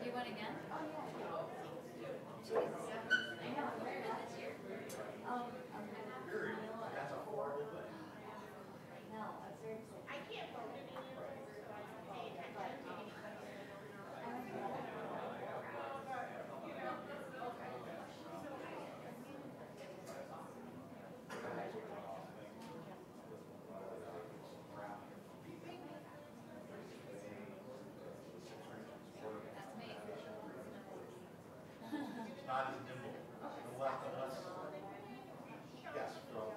You won again? Not as nimble. The left of us. Yes, from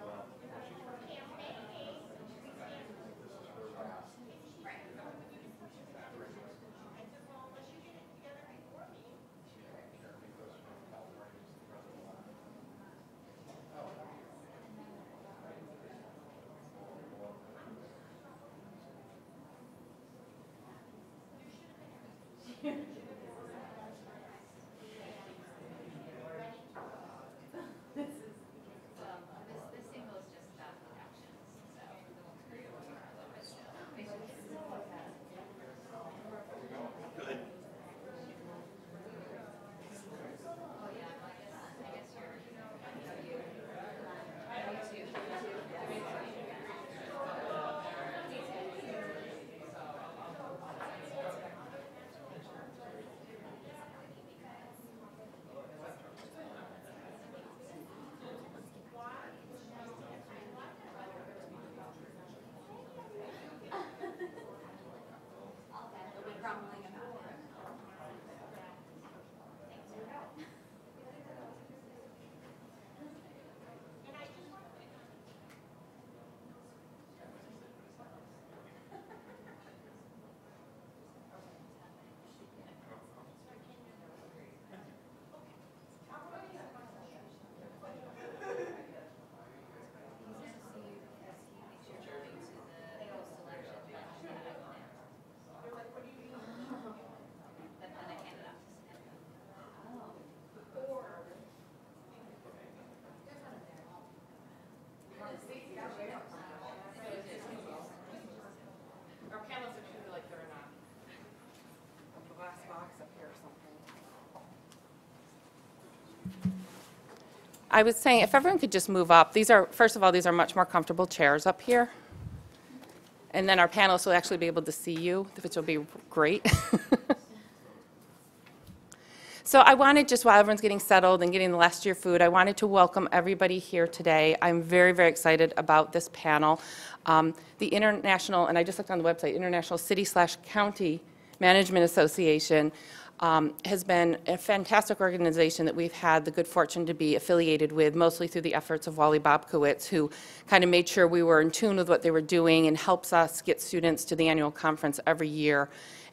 This single is just about the actions. So the ones where you are a little bit still. good. Oh yeah, well, I guess you're, you too. Our panels are treated like they're in a glass box up here or something. I was saying, if everyone could just move up. These are, first of all, these are much more comfortable chairs up here. And then our panelists will actually be able to see you, which will be great. So I wanted, just while everyone's getting settled and getting the last year food, I wanted to welcome everybody here today. I'm very, very excited about this panel. The International, and I just looked on the website, International City/County Management Association has been a fantastic organization that we've had the good fortune to be affiliated with, mostly through the efforts of Wally Bobkowitz, who kind of made sure we were in tune with what they were doing and helps us get students to the annual conference every year.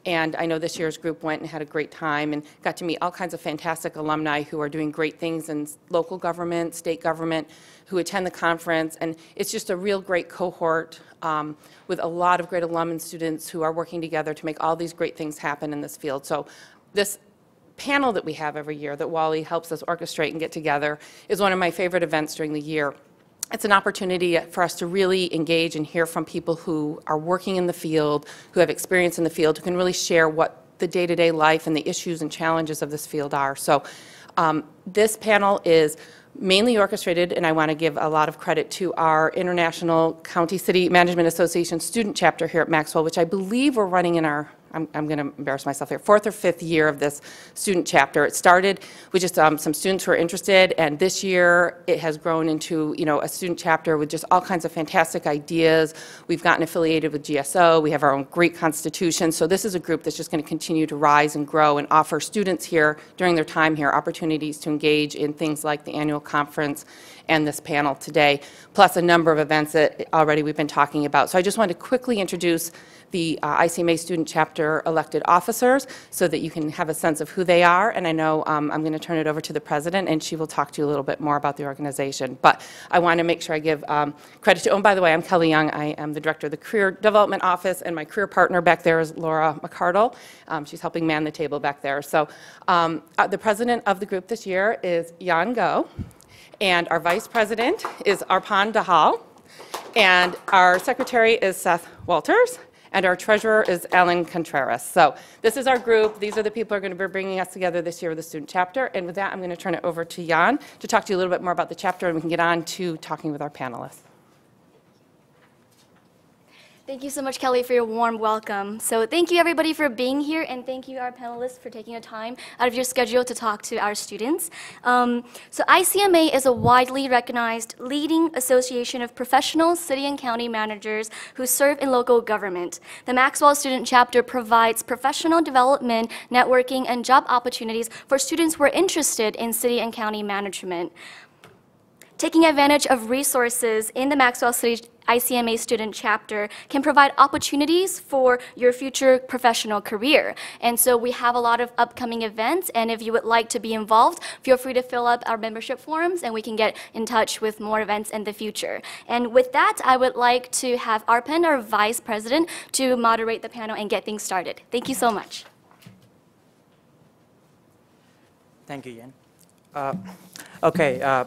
And I know this year's group went and had a great time and got to meet all kinds of fantastic alumni who are doing great things in local government, state government, who attend the conference. And it's just a real great cohort with a lot of great alum and students who are working together to make all these great things happen in this field. So this panel that we have every year that Wally helps us orchestrate and get together is one of my favorite events during the year. It's an opportunity for us to really engage and hear from people who are working in the field, who have experience in the field, who can really share what the day-to-day life and the issues and challenges of this field are. So this panel is mainly orchestrated, and I want to give a lot of credit to our International County City Management Association student chapter here at Maxwell, which I believe we're running in our, I'm going to embarrass myself here, 4th or 5th year of this student chapter. It started with just some students who are interested, and this year it has grown into, you know, a student chapter with just all kinds of fantastic ideas. We've gotten affiliated with GSO. We have our own great constitution. So this is a group that's just going to continue to rise and grow and offer students here during their time here opportunities to engage in things like the annual conference and this panel today, plus a number of events that already we've been talking about. So I just wanted to quickly introduce the ICMA student chapter elected officers so that you can have a sense of who they are. And I know I'm going to turn it over to the president, and she will talk to you a little bit more about the organization. But I want to make sure I give credit to, oh, and by the way, I'm Kelly Young. I am the director of the Career Development Office, and my career partner back there is Laura McCardle. She's helping man the table back there. So the president of the group this year is Jan Go, and our vice president is Arpan Dahal, and our secretary is Seth Walters. and our treasurer is Ellen Contreras. So this is our group. These are the people who are going to be bringing us together this year with the student chapter. And with that, I'm going to turn it over to Jan to talk to you a little bit more about the chapter, and we can get on to talking with our panelists. Thank you so much, Kelly, for your warm welcome. So thank you, everybody, for being here, and thank you, our panelists, for taking a time out of your schedule to talk to our students. So ICMA is a widely recognized leading association of professional city and county managers who serve in local government. The Maxwell Student Chapter provides professional development, networking, and job opportunities for students who are interested in city and county management. Taking advantage of resources in the Maxwell City ICMA Student Chapter can provide opportunities for your future professional career. And so we have a lot of upcoming events, and if you would like to be involved, feel free to fill up our membership forms and we can get in touch with more events in the future. And with that, I would like to have Arpen, our Vice President, to moderate the panel and get things started. Thank you so much. Thank you, Yen. Okay.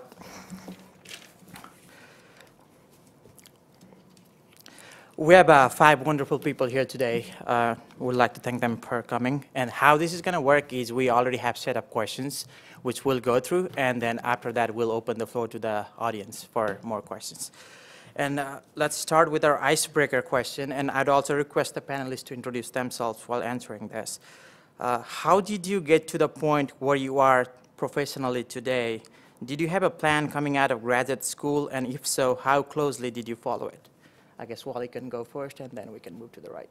We have 5 wonderful people here today. We'd like to thank them for coming. And how this is going to work is we already have set up questions, which we'll go through, and then after that, we'll open the floor to the audience for more questions. And let's start with our icebreaker question, and I'd also request the panelists to introduce themselves while answering this. How did you get to the point where you are professionally today? Did you have a plan coming out of graduate school, and if so, how closely did you follow it? I guess Wally can go first, and then we can move to the right.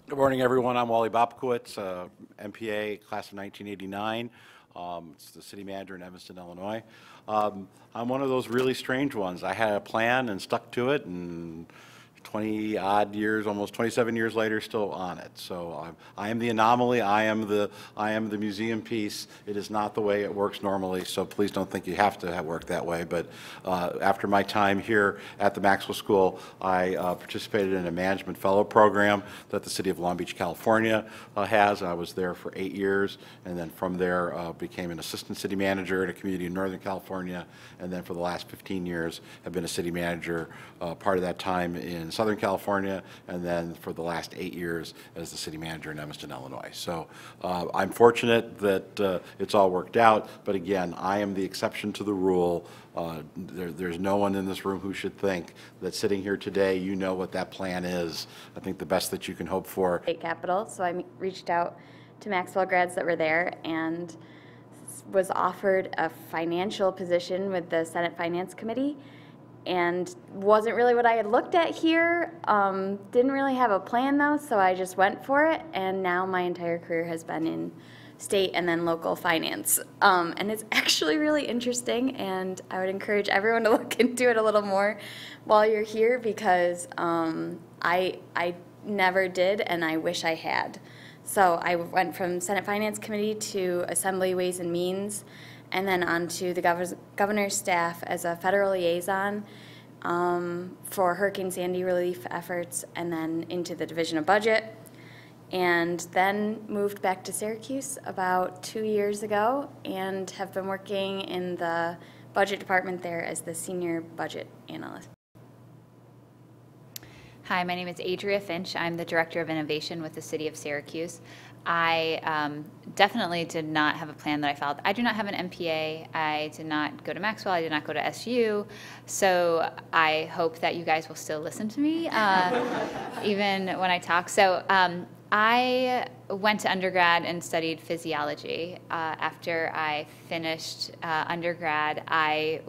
Good morning, everyone. I'm Wally Bopkowitz, MPA, class of 1989. It's the city manager in Evanston, Illinois. I'm one of those really strange ones. I had a plan and stuck to it, and 20-odd years, almost 27 years later, still on it. So I am the anomaly. I am the museum piece. It is not the way it works normally. So please don't think you have to work that way. But after my time here at the Maxwell School, I participated in a management fellow program that the city of Long Beach, California has. I was there for 8 years, and then from there became an assistant city manager in a community in Northern California, and then for the last 15 years have been a city manager, part of that time in Southern California, and then for the last 8 years as the city manager in Evanston, Illinois. So I'm fortunate that it's all worked out, but again, I am the exception to the rule. There's no one in this room who should think that sitting here today, you know what that plan is. I think the best that you can hope for. State capital, so I reached out to Maxwell grads that were there and was offered a financial position with the Senate Finance Committee, and wasn't really what I had looked at here. Didn't really have a plan though, so I just went for it, and now my entire career has been in state and then local finance. And it's actually really interesting, and I would encourage everyone to look into it a little more while you're here, because I never did, and I wish I had. So I went from Senate Finance Committee to Assembly Ways and Means, and then on to the governor's staff as a federal liaison for Hurricane Sandy relief efforts, and then into the Division of Budget, and then moved back to Syracuse about 2 years ago and have been working in the budget department there as the senior budget analyst. Hi, my name is Adria Finch. I'm the Director of Innovation with the City of Syracuse. I definitely did not have a plan that I followed. I do not have an MPA. I did not go to Maxwell. I did not go to SU. So I hope that you guys will still listen to me, even when I talk. So I went to undergrad and studied physiology. After I finished undergrad, I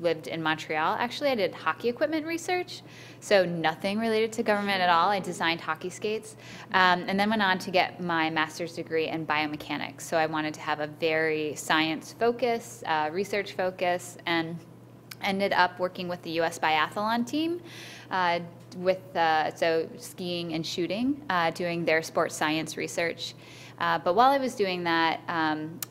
lived in Montreal. Actually, I did hockey equipment research, so nothing related to government at all. I designed hockey skates, and then went on to get my master's degree in biomechanics. So I wanted to have a very science focus, research focus, and ended up working with the U.S. biathlon team, with so skiing and shooting, doing their sports science research. But while I was doing that,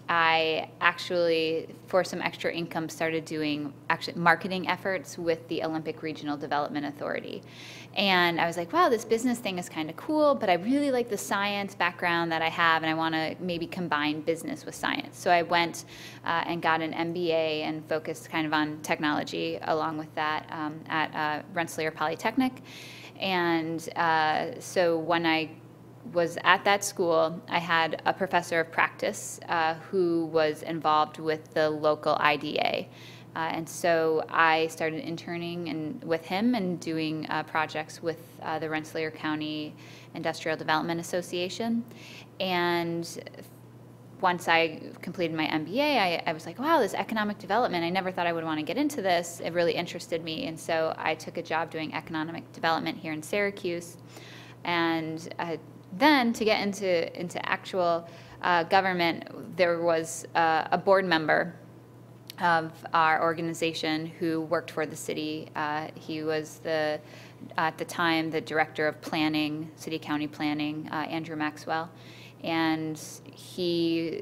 I actually, for some extra income, started doing marketing efforts with the Olympic Regional Development Authority. And I was like, wow, this business thing is kind of cool, but I really like the science background that I have, and I want to maybe combine business with science. So I went and got an MBA and focused kind of on technology along with that at Rensselaer Polytechnic. And so when I was at that school, I had a professor of practice who was involved with the local IDA. And so I started interning with him and doing projects with the Rensselaer County Industrial Development Association. And once I completed my MBA, I was like, wow, this economic development, I never thought I would want to get into this. It really interested me. And so I took a job doing economic development here in Syracuse. And then to get into actual government, there was a board member of our organization who worked for the city. He was at the time, the director of planning, city-county planning, Andrew Maxwell. And he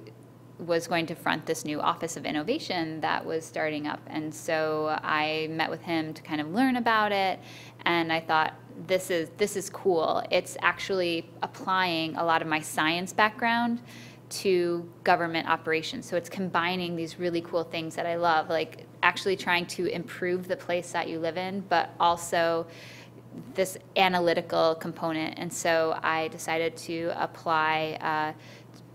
was going to front this new Office of Innovation that was starting up. And so I met with him to kind of learn about it. And I thought, this is cool. It's actually applying a lot of my science background to government operations. So it's combining these really cool things that I love, like actually trying to improve the place that you live in, but also this analytical component. And so I decided to apply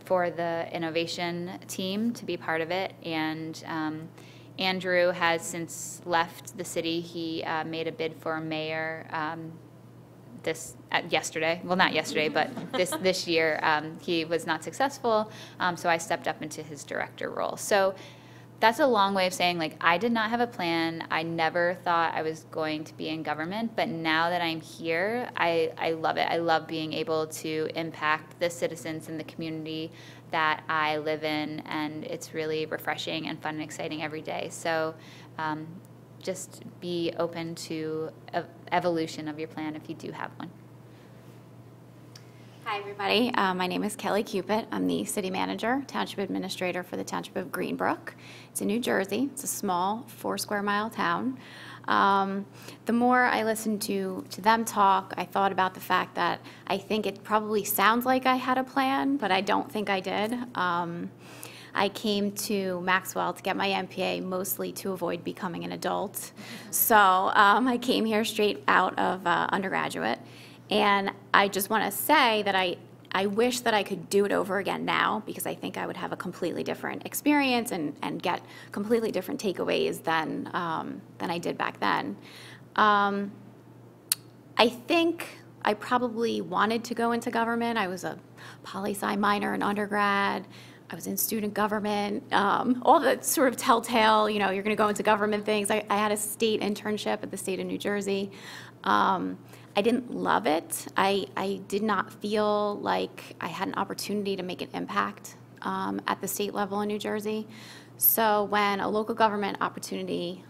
for the innovation team to be part of it. And Andrew has since left the city. He made a bid for mayor yesterday. Well, not yesterday, but this year. He was not successful, so I stepped up into his director role. So that's a long way of saying, like, I did not have a plan. I never thought I was going to be in government, but now that I'm here, I love it. I love being able to impact the citizens in the community that I live in, and it's really refreshing and fun and exciting every day. So just be open to evolution of your plan if you do have one. Hi, everybody. My name is Kelly Cupid. I'm the city manager, township administrator for the township of Greenbrook. It's in New Jersey. It's a small 4-square-mile town. The more I listened to them talk, I thought about the fact that I think it probably sounds like I had a plan, but I don't think I did. I came to Maxwell to get my MPA mostly to avoid becoming an adult. So I came here straight out of undergraduate. And I just want to say that I wish that I could do it over again now, because I think I would have a completely different experience and get completely different takeaways than I did back then. I think I probably wanted to go into government. I was a poli-sci minor in undergrad. I was in student government, all the sort of telltale, you're going to go into government things. I had a state internship at the state of New Jersey. I didn't love it. I did not feel like I had an opportunity to make an impact at the state level in New Jersey. So when a local government opportunity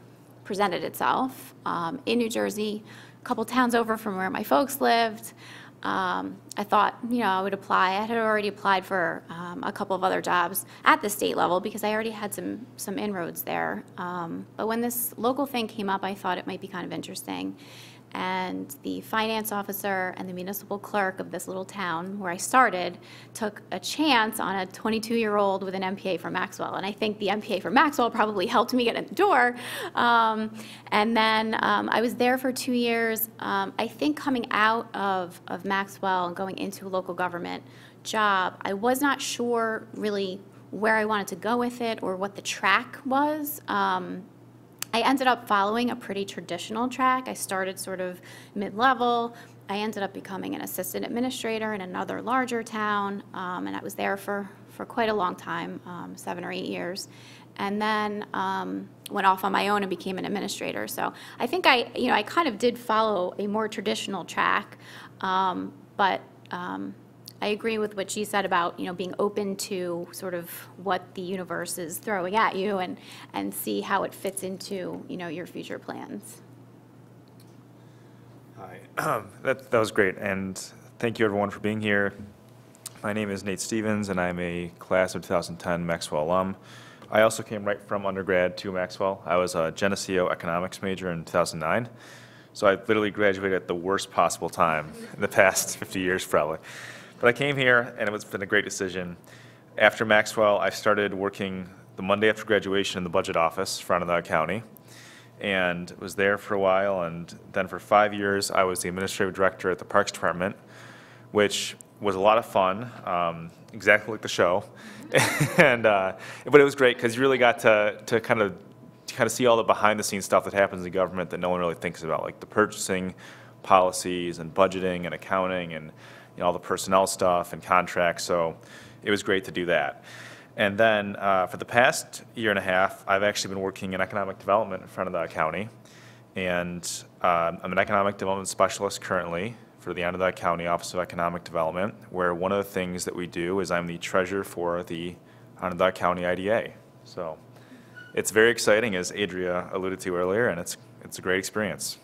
presented itself in New Jersey, a couple towns over from where my folks lived, I thought, I would apply. I had already applied for a couple of other jobs at the state level because I already had some inroads there. But when this local thing came up, I thought it might be kind of interesting. And the finance officer and the municipal clerk of this little town where I started took a chance on a 22-year-old with an MPA from Maxwell. And I think the MPA from Maxwell probably helped me get in the door. And then I was there for 2 years. I think coming out of Maxwell and going into a local government job, I was not sure really where I wanted to go with it or what the track was. I ended up following a pretty traditional track. I started sort of mid-level. I ended up becoming an assistant administrator in another larger town, and I was there for quite a long time, 7 or 8 years, and then went off on my own and became an administrator. So I think I kind of did follow a more traditional track, but I agree with what she said about, being open to sort of what the universe is throwing at you and see how it fits into, your future plans. Hi, that was great, and thank you everyone for being here. My name is Nate Stevens, and I'm a class of 2010 Maxwell alum. I also came right from undergrad to Maxwell. I was a Geneseo economics major in 2009, so I literally graduated at the worst possible time in the past 50 years probably. But I came here, and it's been a great decision. After Maxwell, I started working the Monday after graduation in the budget office for Onondaga County. and was there for a while. And then for 5 years, I was the administrative director at the Parks Department, which was a lot of fun, exactly like the show. And but it was great because you really got to kind of see all the behind-the-scenes stuff that happens in government that no one really thinks about, like the purchasing policies and budgeting and accounting and all the personnel stuff and contracts. So it was great to do that. And then for the past year and a half, I've actually been working in economic development in front of the county. And I'm an economic development specialist currently for the Onondaga County Office of Economic Development, where one of the things that we do is I'm the treasurer for the Onondaga County IDA. So it's very exciting, as Adria alluded to earlier, and it's a great experience.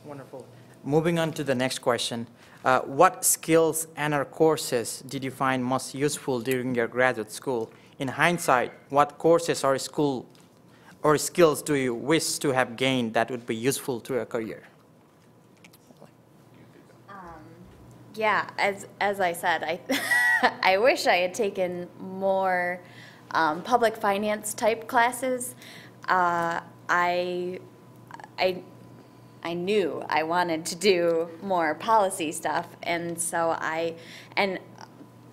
Wonderful. Moving on to the next question. What skills and/or courses did you find most useful during your graduate school? In hindsight, what courses or skills do you wish to have gained that would be useful to your career? Yeah, as I said, I wish I had taken more public finance type classes. I knew I wanted to do more policy stuff, and so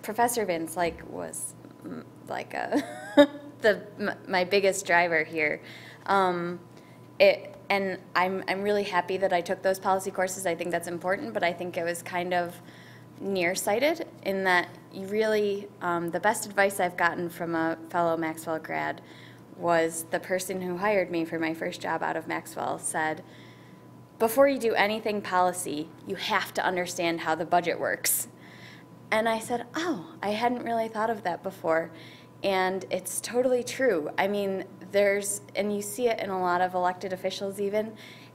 Professor Vince was my biggest driver here. And I'm really happy that I took those policy courses. I think that's important, but I think it was kind of nearsighted in that you really, the best advice I've gotten from a fellow Maxwell grad was the person who hired me for my first job out of Maxwell said, before you do anything policy, you have to understand how the budget works. And I said, oh, I hadn't really thought of that before. And it's totally true. I mean, and you see it in a lot of elected officials even,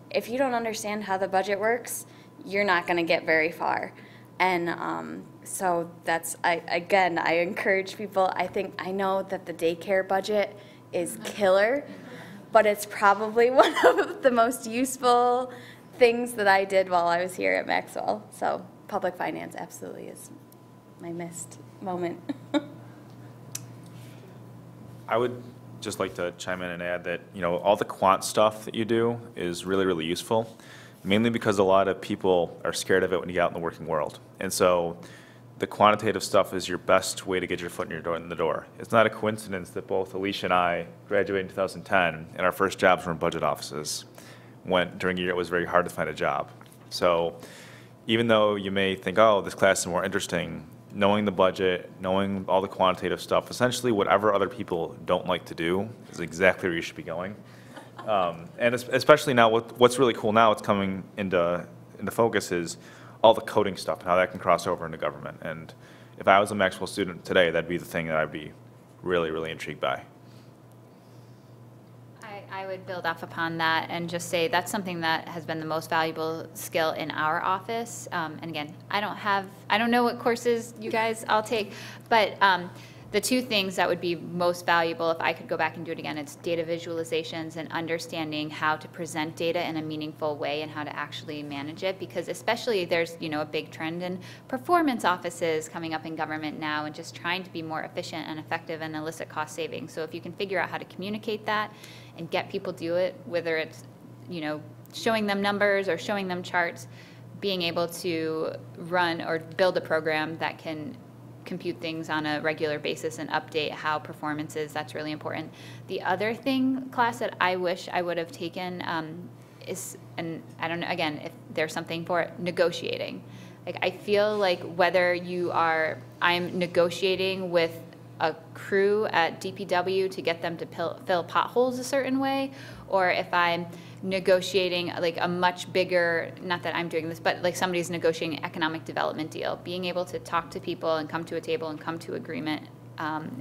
if you don't understand how the budget works, you're not going to get very far. And so I encourage people, I know that the daycare budget is killer, but it's probably one of the most useful things that I did while I was here at Maxwell. So public finance absolutely is my missed moment. I would just like to chime in and add that, all the quant stuff that you do is really, really useful, mainly because a lot of people are scared of it when you get out in the working world. And so the quantitative stuff is your best way to get your foot in the door. It's not a coincidence that both Alicia and I graduated in 2010, and our first jobs were in budget offices, during a year it was very hard to find a job. So even though you may think, oh, this class is more interesting, knowing the budget, knowing all the quantitative stuff, essentially whatever other people don't like to do is exactly where you should be going. And especially now, what's really cool now, what's coming into focus is all the coding stuff and how that can cross over into government. And if I was a Maxwell student today, that'd be the thing that I'd be really, really intrigued by. I would build off upon that and just say that's something that has been the most valuable skill in our office. And again, I don't know what courses you guys all take, but the two things that would be most valuable if I could go back and do it again, it's data visualizations and understanding how to present data in a meaningful way and how to actually manage it, because especially there's a big trend in performance offices coming up in government now and just trying to be more efficient and effective and elicit cost savings. So if you can figure out how to communicate that and get people to do it, whether it's showing them numbers or showing them charts, being able to run or build a program that can compute things on a regular basis and update how performance is, that's really important. The other class that I wish I would have taken is, and I don't know, again, if there's something for it, negotiating. Like, I feel like whether I'm negotiating with a crew at DPW to get them to fill potholes a certain way, or if I'm negotiating like a much bigger, not that I'm doing this, but like somebody's negotiating an economic development deal, being able to talk to people and come to a table and come to agreement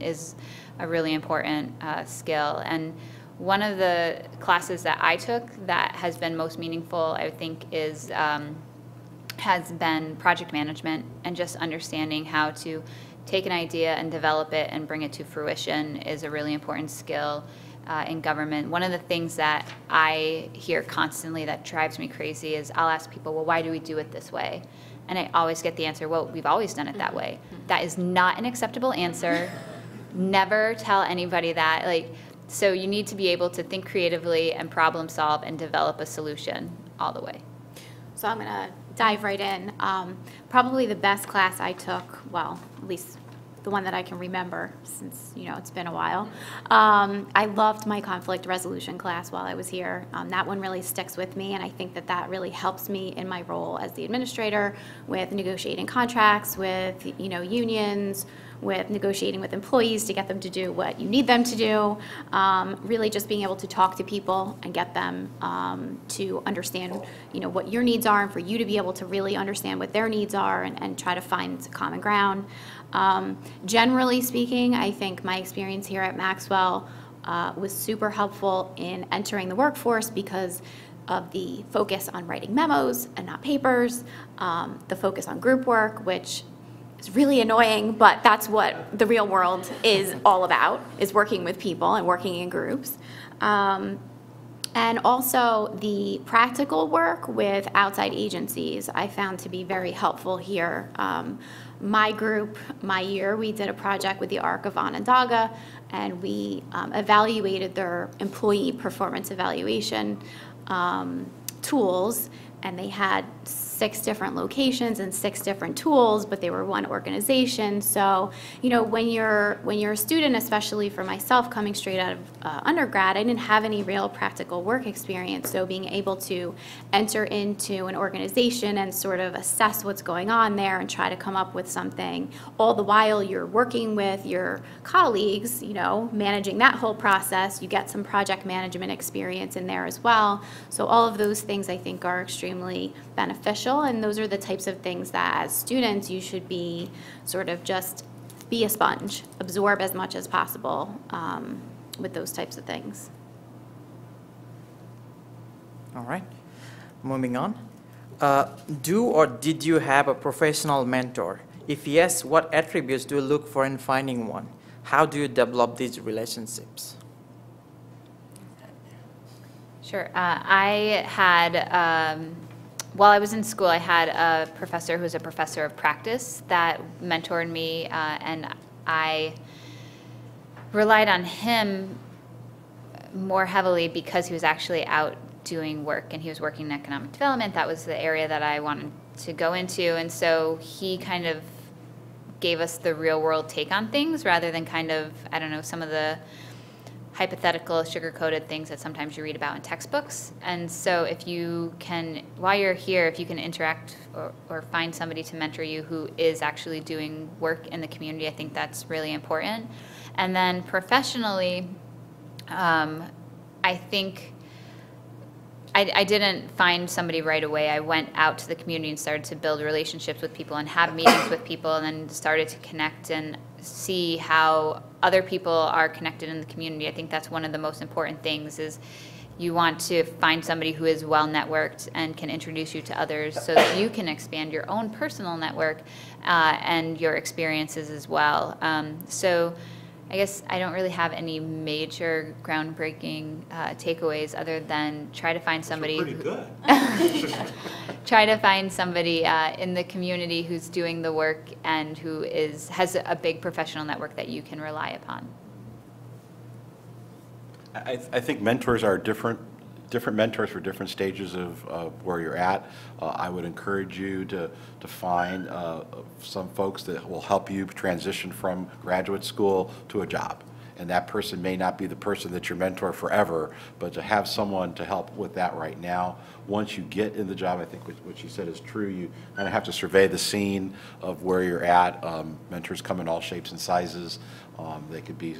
is a really important skill. And one of the classes that I took that has been most meaningful, I think, has been project management and just understanding how to take an idea and develop it and bring it to fruition is a really important skill in government. One of the things that I hear constantly that drives me crazy is I'll ask people, well, why do we do it this way? And I always get the answer, well, we've always done it that way. That is not an acceptable answer. Never tell anybody that. Like, So you need to be able to think creatively and problem solve and develop a solution all the way. So I'm going to dive right in. Probably the best class I took, well, at least the one that I can remember since, it's been a while. I loved my conflict resolution class while I was here. That one really sticks with me, and I think that that really helps me in my role as the administrator with negotiating contracts, with, unions, with negotiating with employees to get them to do what you need them to do, really just being able to talk to people and get them to understand, what your needs are, and for you to be able to really understand what their needs are and try to find common ground. Generally speaking, I think my experience here at Maxwell was super helpful in entering the workforce because of the focus on writing memos and not papers, the focus on group work, which is really annoying, but that's what the real world is all about, is working with people and working in groups. And also the practical work with outside agencies I found to be very helpful here. My group, my year, we did a project with the Arc of Onondaga, and we evaluated their employee performance evaluation tools, and they had 6 different locations and 6 different tools, but they were one organization. So, when you're a student, especially for myself coming straight out of undergrad, I didn't have any real practical work experience. So being able to enter into an organization and sort of assess what's going on there and try to come up with something, all the while you're working with your colleagues, managing that whole process, you get some project management experience in there as well. So all of those things I think are extremely beneficial, and those are the types of things that as students you should be sort of just be a sponge, absorb as much as possible with those types of things. All right, moving on. Do or did you have a professional mentor? If yes, what attributes do you look for in finding one? How do you develop these relationships? Sure. I had, while I was in school, I had a professor who was a professor of practice that mentored me, and I relied on him more heavily because he was actually out doing work, and he was working in economic development. That was the area that I wanted to go into, and so he kind of gave us the real world take on things rather than kind of, I don't know, some of the hypothetical, sugar-coated things that sometimes you read about in textbooks. And so if you can, while you're here, if you can interact or find somebody to mentor you who is actually doing work in the community, I think that's really important. And then professionally, I think I didn't find somebody right away. I went out to the community and started to build relationships with people and have meetings with people, and then started to connect and see how other people are connected in the community. I think that's one of the most important things, is you want to find somebody who is well networked and can introduce you to others so that you can expand your own personal network and your experiences as well. So I guess I don't really have any major groundbreaking takeaways other than try to find somebody. Pretty good. Try to find somebody in the community who's doing the work and who has a big professional network that you can rely upon. I think mentors are different mentors for different stages of where you're at. I would encourage you to find some folks that will help you transition from graduate school to a job. And that person may not be the person that's your mentor forever, but to have someone to help with that right now. Once you get in the job, I think what you said is true. You kind of have to survey the scene of where you're at. Mentors come in all shapes and sizes. They could be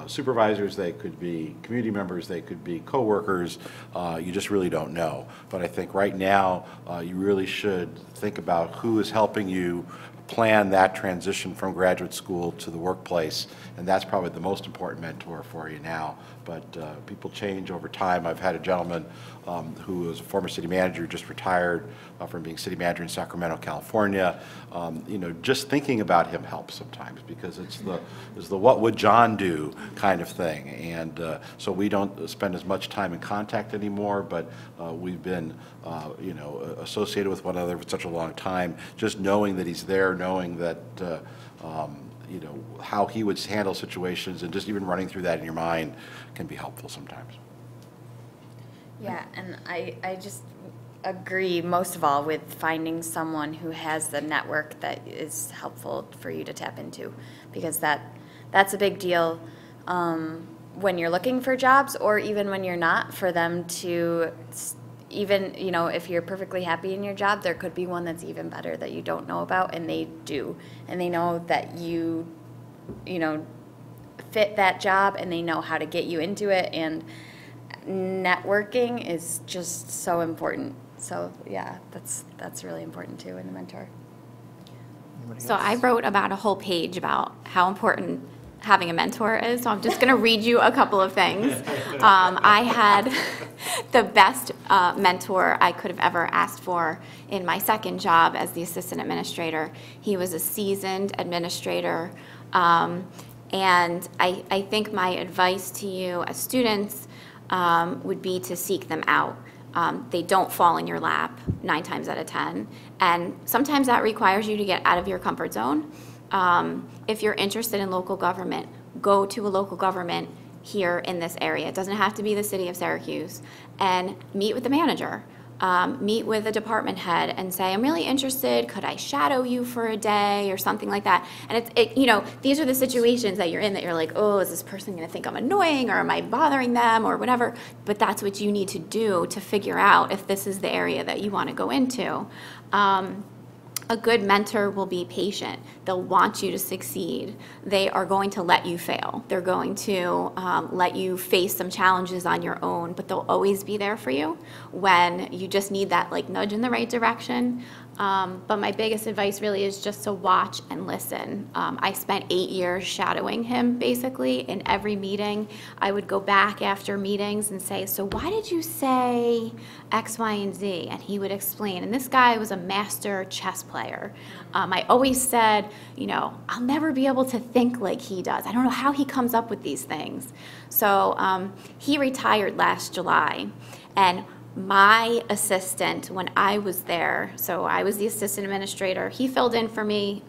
supervisors, they could be community members, they could be coworkers. You just really don't know. But I think right now you really should think about who is helping you plan that transition from graduate school to the workplace, and that's probably the most important mentor for you now. But people change over time. I've had a gentleman who was a former city manager, just retired from being city manager in Sacramento, California. Just thinking about him helps sometimes, because it's the what would John do kind of thing. And so we don't spend as much time in contact anymore, but we've been associated with one another for such a long time. Just knowing that he's there, knowing that you know, how he would handle situations, and just even running through that in your mind can be helpful sometimes. Yeah, and I just agree most of all with finding someone who has the network that is helpful for you to tap into, because that's a big deal when you're looking for jobs, or even when you're not, for them to even, you know, if you're perfectly happy in your job, there could be one that's even better that you don't know about, and they do, and they know that you know, fit that job, and they know how to get you into it, and networking is just so important. So yeah, that's really important too in a mentor. So I wrote about a whole page about how important having a mentor is, so I'm just going to read you a couple of things. I had the best mentor I could have ever asked for in my second job as the assistant administrator. He was a seasoned administrator, and I think my advice to you as students would be to seek them out. They don't fall in your lap 9 times out of 10, and sometimes that requires you to get out of your comfort zone. If you're interested in local government, go to a local government here in this area. It doesn't have to be the city of Syracuse, and meet with the manager. Meet with a department head and say, I'm really interested, could I shadow you for a day or something like that? And you know, these are the situations that you're in that you're like, oh, is this person gonna think I'm annoying, or am I bothering them, or whatever? But that's what you need to do to figure out if this is the area that you wanna go into. A good mentor will be patient. They'll want you to succeed. They are going to let you fail. They're going to let you face some challenges on your own, but they'll always be there for you when you just need that like nudge in the right direction. But my biggest advice really is just to watch and listen. I spent 8 years shadowing him basically in every meeting. I would go back after meetings and say, so why did you say X, Y, and Z? And he would explain. And this guy was a master chess player. I always said, you know, I'll never be able to think like he does. I don't know how he comes up with these things. So he retired last July. And my assistant, when I was there, so I was the assistant administrator, he filled in for me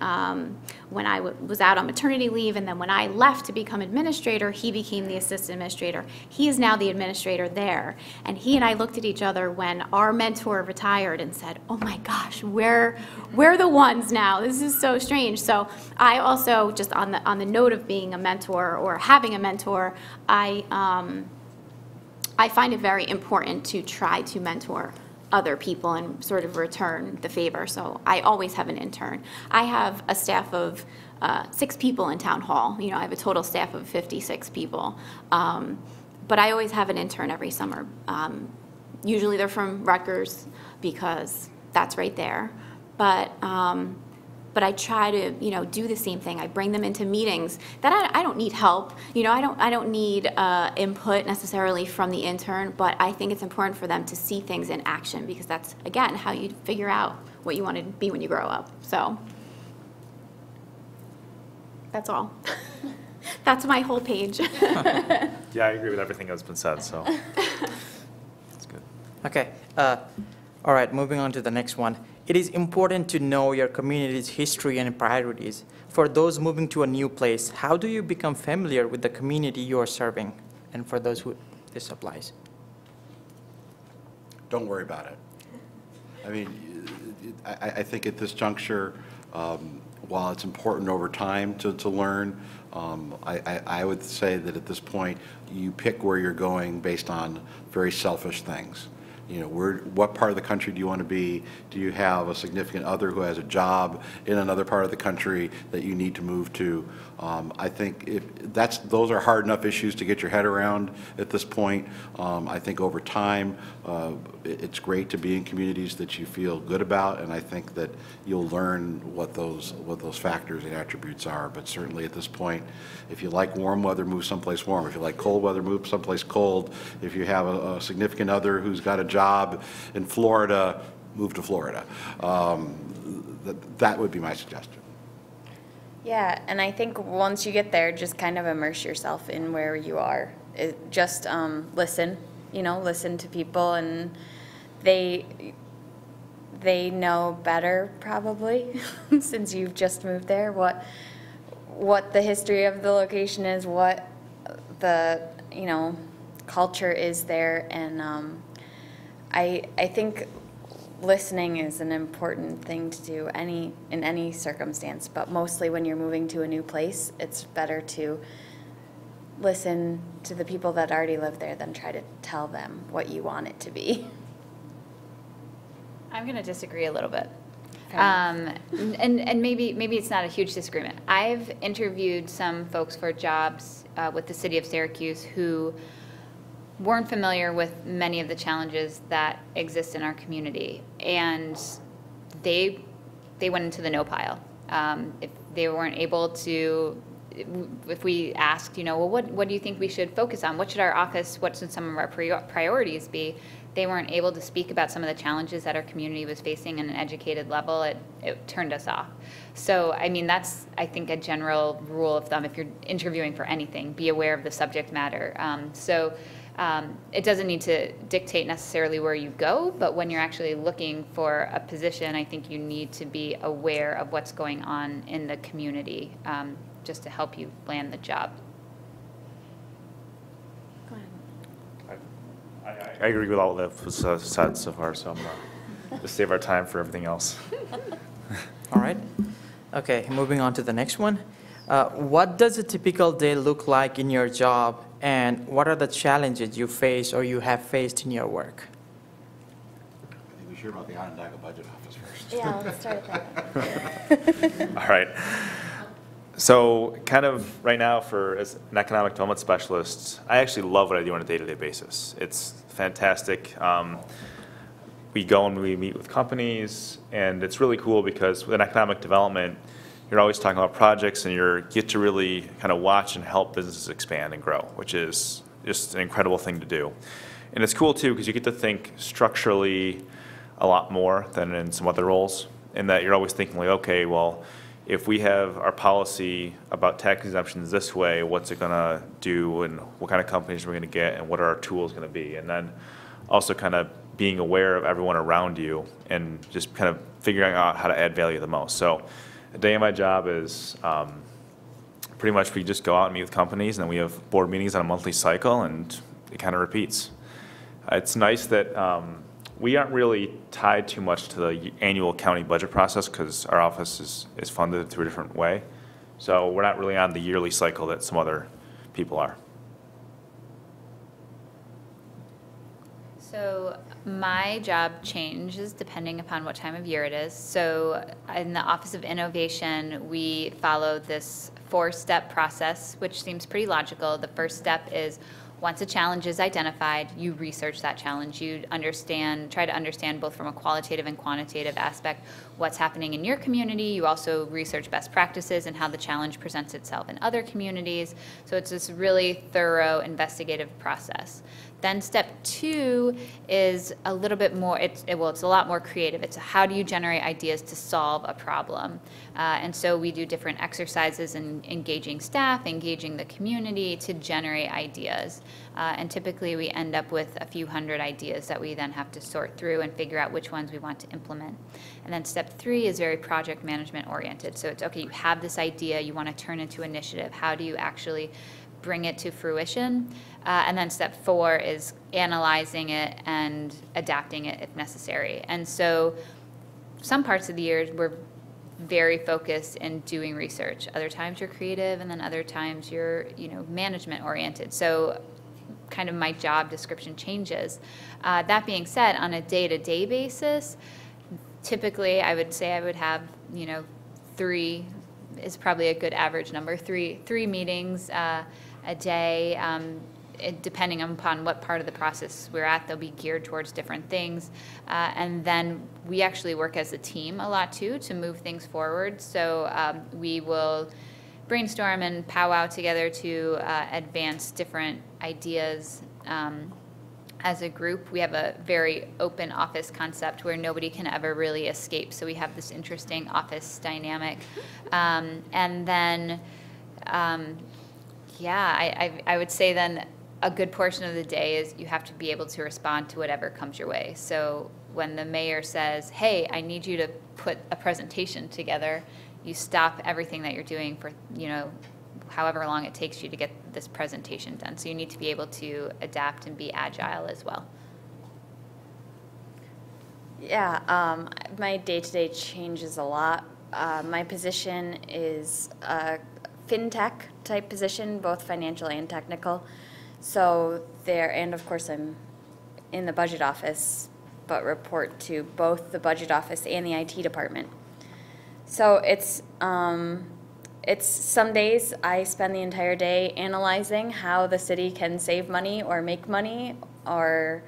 when I was out on maternity leave, and then when I left to become administrator, he became the assistant administrator. He is now the administrator there, and he and I looked at each other when our mentor retired and said, oh my gosh, we're the ones now. This is so strange. So I also, just on the note of being a mentor or having a mentor, I find it very important to try to mentor other people and sort of return the favor. So I always have an intern. I have a staff of 6 people in town hall. You know, I have a total staff of 56 people. But I always have an intern every summer. Usually they're from Rutgers because that's right there. But I try to, you know, do the same thing. I bring them into meetings that I don't need help. You know, I don't need input necessarily from the intern, but I think it's important for them to see things in action, because that's, again, how you figure out what you want to be when you grow up. So that's all. That's my whole page. Yeah, I agree with everything that's been said, so that's good. Okay. All right, moving on to the next one. It is important to know your community's history and priorities. For those moving to a new place, how do you become familiar with the community you are serving? And for those who this applies. Don't worry about it. I mean, I think at this juncture, while it's important over time to learn, I would say that at this point, you pick where you're going based on very selfish things. You know, what part of the country do you want to be? Do you have a significant other who has a job in another part of the country that you need to move to? I think those are hard enough issues to get your head around at this point. I think over time, it's great to be in communities that you feel good about, and I think that you'll learn what those factors and attributes are. But certainly at this point, if you like warm weather, move someplace warm. If you like cold weather, move someplace cold. If you have a significant other who's got a job in Florida, move to Florida. That would be my suggestion. Yeah, and I think once you get there, just kind of immerse yourself in where you are. Just listen, you know, listen to people, and they know better probably since you've just moved there what the history of the location is, what the, culture is there. And I think listening is an important thing to do in any circumstance, but mostly when you're moving to a new place, it's better to listen to the people that already live there than try to tell them what you want it to be. I'm going to disagree a little bit. Fair enough. And maybe it's not a huge disagreement. I've interviewed some folks for jobs with the city of Syracuse who weren't familiar with many of the challenges that exist in our community, and they went into the no pile. If they weren't able to, if we asked, well, what do you think we should focus on? What should our office, what should some of our priorities be? They weren't able to speak about some of the challenges that our community was facing in an educated level. It turned us off. So, I mean, that's, I think, a general rule of thumb. If you're interviewing for anything, be aware of the subject matter. It doesn't need to dictate necessarily where you go, but when you're actually looking for a position, I think you need to be aware of what's going on in the community, just to help you land the job. I agree with all that was said so far, so I'm to save our time for everything else. All right. Okay, moving on to the next one. What does a typical day look like in your job, and what are the challenges you face or you have faced in your work? I think we should hear about the Onondaga Budget Office first. Yeah, let's start with that. All right. So kind of right now as an economic development specialist, I actually love what I do on a day-to-day basis. It's fantastic. We go and we meet with companies, and it's really cool because with economic development, you're always talking about projects, and you get to really kind of watch and help businesses expand and grow, which is just an incredible thing to do. And it's cool too because you get to think structurally a lot more than in some other roles, in that you're always thinking like, okay, well, if we have our policy about tax exemptions this way, what's it going to do, and what kind of companies are we going to get, and what are our tools going to be? And then also kind of being aware of everyone around you and just kind of figuring out how to add value the most. So a day in my job is pretty much we just go out and meet with companies, and then we have board meetings on a monthly cycle, and it kind of repeats. It's nice that we aren't really tied too much to the annual county budget process because our office is funded through a different way. So we're not really on the yearly cycle that some other people are. So my job changes depending upon what time of year it is. So in the Office of Innovation, we follow this 4-step process, which seems pretty logical. The first step is once a challenge is identified, you research that challenge. You try to understand both from a qualitative and quantitative aspect what's happening in your community. You also research best practices and how the challenge presents itself in other communities. So it's this really thorough investigative process. Then step 2 is a little bit more, it's a lot more creative. It's how do you generate ideas to solve a problem? And so we do different exercises in engaging staff, engaging the community to generate ideas. And typically we end up with a few hundred ideas that we then have to sort through and figure out which ones we want to implement. And then step 3 is very project management oriented. So it's, okay, you have this idea, you want to turn into initiative. How do you actually bring it to fruition? And then step 4 is analyzing it and adapting it if necessary. And so some parts of the year we're very focused in doing research. Other times you're creative, and then other times you're, management oriented. So kind of my job description changes. That being said, on a day-to-day basis, typically I would say I would have, 3 is probably a good average number, three meetings a day. Depending upon what part of the process we're at, they'll be geared towards different things. And then we actually work as a team a lot too to move things forward. So we will brainstorm and powwow together to advance different ideas. As a group, we have a very open office concept where nobody can ever really escape. So we have this interesting office dynamic. And then, I would say then a good portion of the day is you have to be able to respond to whatever comes your way. So when the mayor says, hey, I need you to put a presentation together, you stop everything that you're doing for, you know, however long it takes you to get this presentation done. So you need to be able to adapt and be agile as well. Yeah, my day-to-day changes a lot. My position is a fintech type position, both financial and technical. So there, and of course I'm in the budget office, but report to both the budget office and the IT department. So it's some days I spend the entire day analyzing how the city can save money or make money or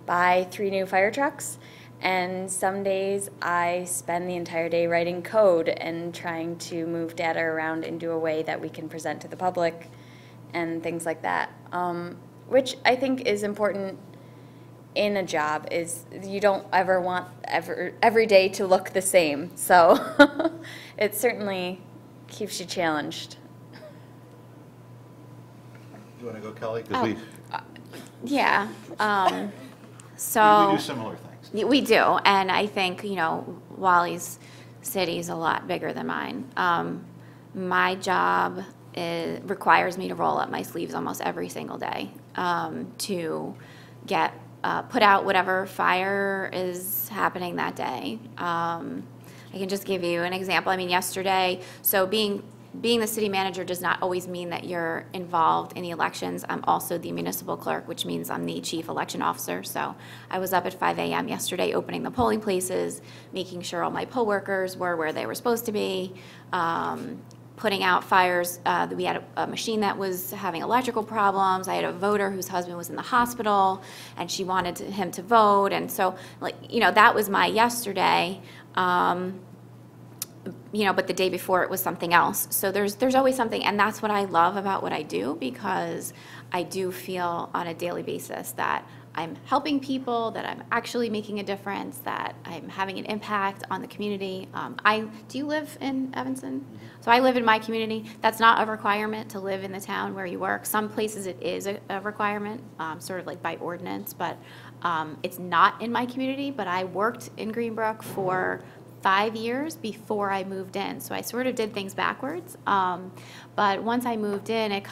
buy 3 new fire trucks. And some days I spend the entire day writing code and trying to move data around into a way that we can present to the public and things like that, which I think is important in a job. Is you don't ever want every day to look the same. So it certainly keeps you challenged. You want to go, Kelly? 'Cause Yeah. we do similar things. We do, and I think, you know, Wally's city is a lot bigger than mine. My job requires me to roll up my sleeves almost every single day to get put out whatever fire is happening that day. I can just give you an example. I mean, yesterday, so being the city manager does not always mean that you're involved in the elections. I'm also the municipal clerk, which means I'm the chief election officer. So I was up at 5 a.m. yesterday opening the polling places, making sure all my poll workers were where they were supposed to be, putting out fires. We had a machine that was having electrical problems. I had a voter whose husband was in the hospital, and she wanted him to vote. And so, like, you know, that was my yesterday. You know, but the day before it was something else. So there's always something, and that's what I love about what I do, because I do feel on a daily basis that I'm helping people, that I'm actually making a difference, that I'm having an impact on the community. Do you live in Evanston? So I live in my community. That's not a requirement to live in the town where you work. Some places it is a requirement, sort of like by ordinance, but it's not in my community. But I worked in Greenbrook for 5 years before I moved in. So I sort of did things backwards. But once I moved in, it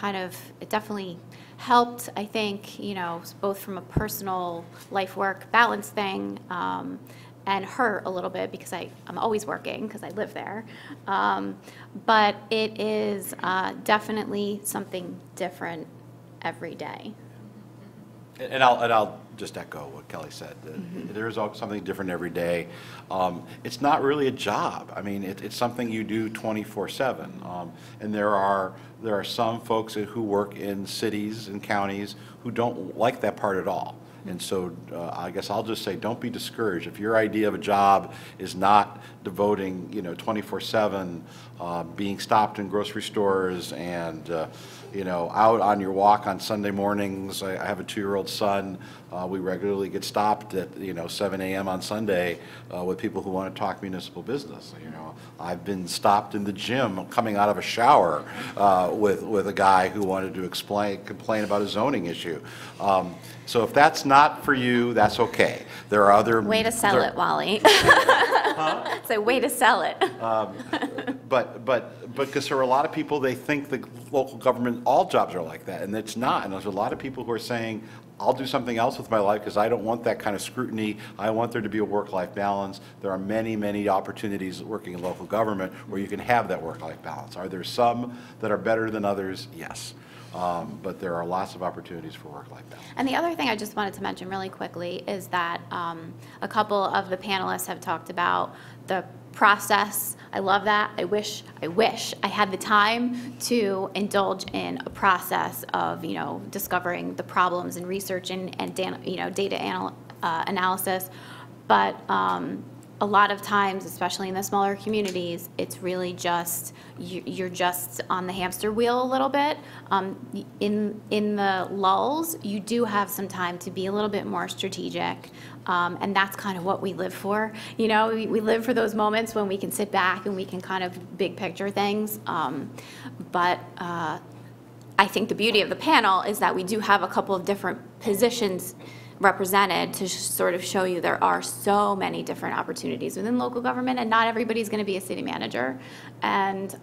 definitely helped, I think, you know, both from a personal life-work balance thing, and hurt a little bit because I'm always working because I live there. But it is definitely something different every day. And I'll just echo what Kelly said. There is something different every day. It's not really a job. I mean, it's something you do 24/7. And there are some folks who work in cities and counties who don't like that part at all. And so I guess I'll just say, don't be discouraged. If your idea of a job is not devoting, you know, 24/7, being stopped in grocery stores and, you know, out on your walk on Sunday mornings. I have a 2-year-old son. We regularly get stopped at, you know, 7 a.m. on Sunday with people who want to talk municipal business. You know, I've been stopped in the gym coming out of a shower with a guy who wanted to complain about a zoning issue. So if that's not for you, that's okay. There are other way to sell it, Wally. It's a way to sell it. But because there are a lot of people, they think the local government, all jobs are like that, and it's not. And there's a lot of people who are saying, I'll do something else with my life because I don't want that kind of scrutiny. I want there to be a work-life balance. There are many, many opportunities working in local government where you can have that work-life balance. Are there some that are better than others? Yes. But there are lots of opportunities for work-life balance. And the other thing I just wanted to mention really quickly is that a couple of the panelists have talked about the process. I love that. I wish I had the time to indulge in a process of, you know, discovering the problems and research and you know, data analysis. But a lot of times, especially in the smaller communities, it's really just, you're just on the hamster wheel a little bit. In the lulls, you do have some time to be a little bit more strategic, and that's kind of what we live for. You know, we live for those moments when we can sit back and we can kind of big picture things. But I think the beauty of the panel is that we do have a couple of different positions represented to sort of show you there are so many different opportunities within local government, and not everybody's going to be a city manager. And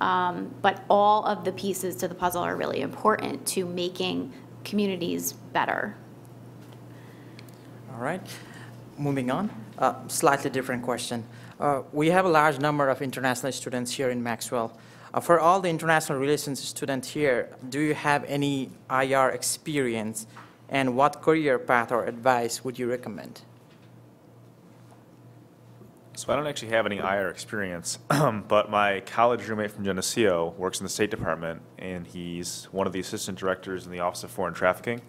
but all of the pieces to the puzzle are really important to making communities better. All right, moving on. Slightly different question. We have a large number of international students here in Maxwell. For all the international relations students here, do you have any IR experience, and what career path or advice would you recommend? So I don't actually have any IR experience, but my college roommate from Geneseo works in the State Department, and he's one of the assistant directors in the Office of Foreign Trafficking.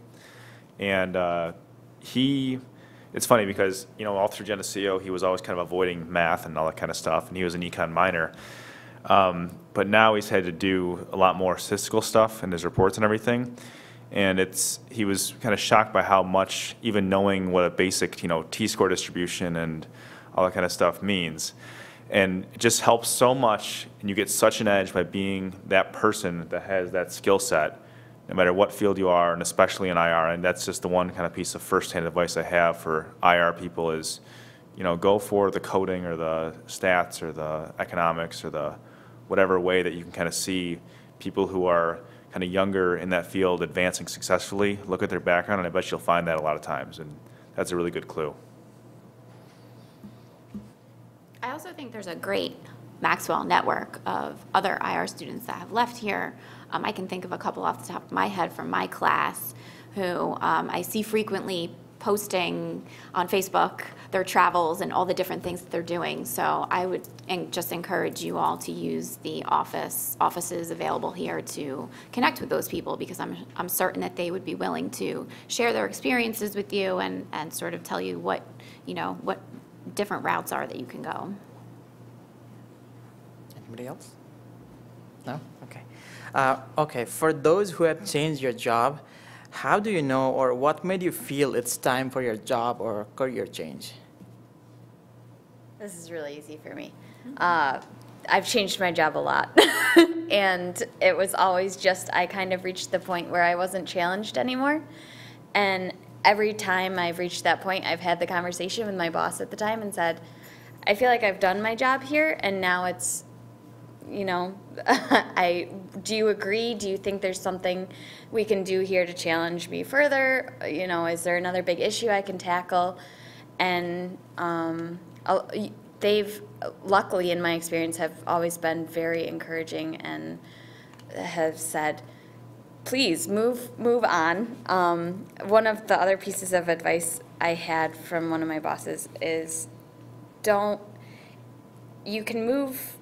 And it's funny because, you know, all through Geneseo, he was always kind of avoiding math and all that kind of stuff, and he was an econ minor. But now he's had to do a lot more statistical stuff in his reports and everything. And he was kind of shocked by how much, even knowing what a basic, you know, T-score distribution and all that kind of stuff means. And it just helps so much, and you get such an edge by being that person that has that skill set, no matter what field you are, and especially in IR. And that's just the one kind of piece of first-hand advice I have for IR people is, you know, go for the coding or the stats or the economics or the whatever way that you can kind of see people who are kind of younger in that field advancing successfully. Look at their background, and I bet you'll find that a lot of times, and that's a really good clue. I also think there's a great Maxwell network of other IR students that have left here. I can think of a couple off the top of my head from my class who I see frequently posting on Facebook their travels and all the different things that they're doing. So I would just encourage you all to use the offices available here to connect with those people, because I'm certain that they would be willing to share their experiences with you and sort of tell you what different routes are that you can go. Anybody else? No? Okay. Okay, for those who have changed your job, how do you know, or what made you feel it's time for your job or career change? This is really easy for me. I've changed my job a lot. And it was always just, I kind of reached the point where I wasn't challenged anymore. And every time I've reached that point, I've had the conversation with my boss at the time and said, I feel like I've done my job here, and now it's, you know, do you agree? Do you think there's something we can do here to challenge me further? You know, is there another big issue I can tackle? And they've, luckily in my experience, have always been very encouraging and have said, please move on. One of the other pieces of advice I had from one of my bosses is you can move,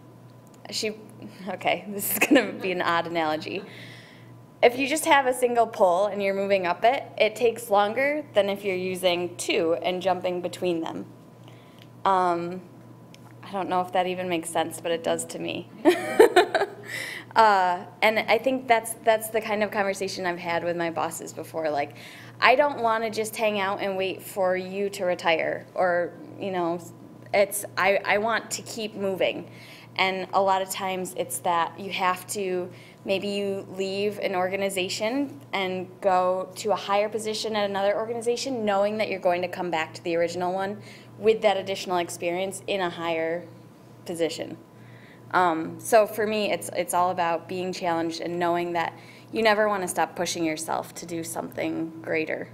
okay, this is going to be an odd analogy. If you just have a single pole and you're moving up it, it takes longer than if you're using two and jumping between them. I don't know if that even makes sense, but it does to me. And I think that's the kind of conversation I've had with my bosses before. Like, I don't want to just hang out and wait for you to retire, or, you know, I want to keep moving. And a lot of times it's that you have to, maybe you leave an organization and go to a higher position at another organization, knowing that you're going to come back to the original one with that additional experience in a higher position. So for me, it's all about being challenged and knowing that you never want to stop pushing yourself to do something greater.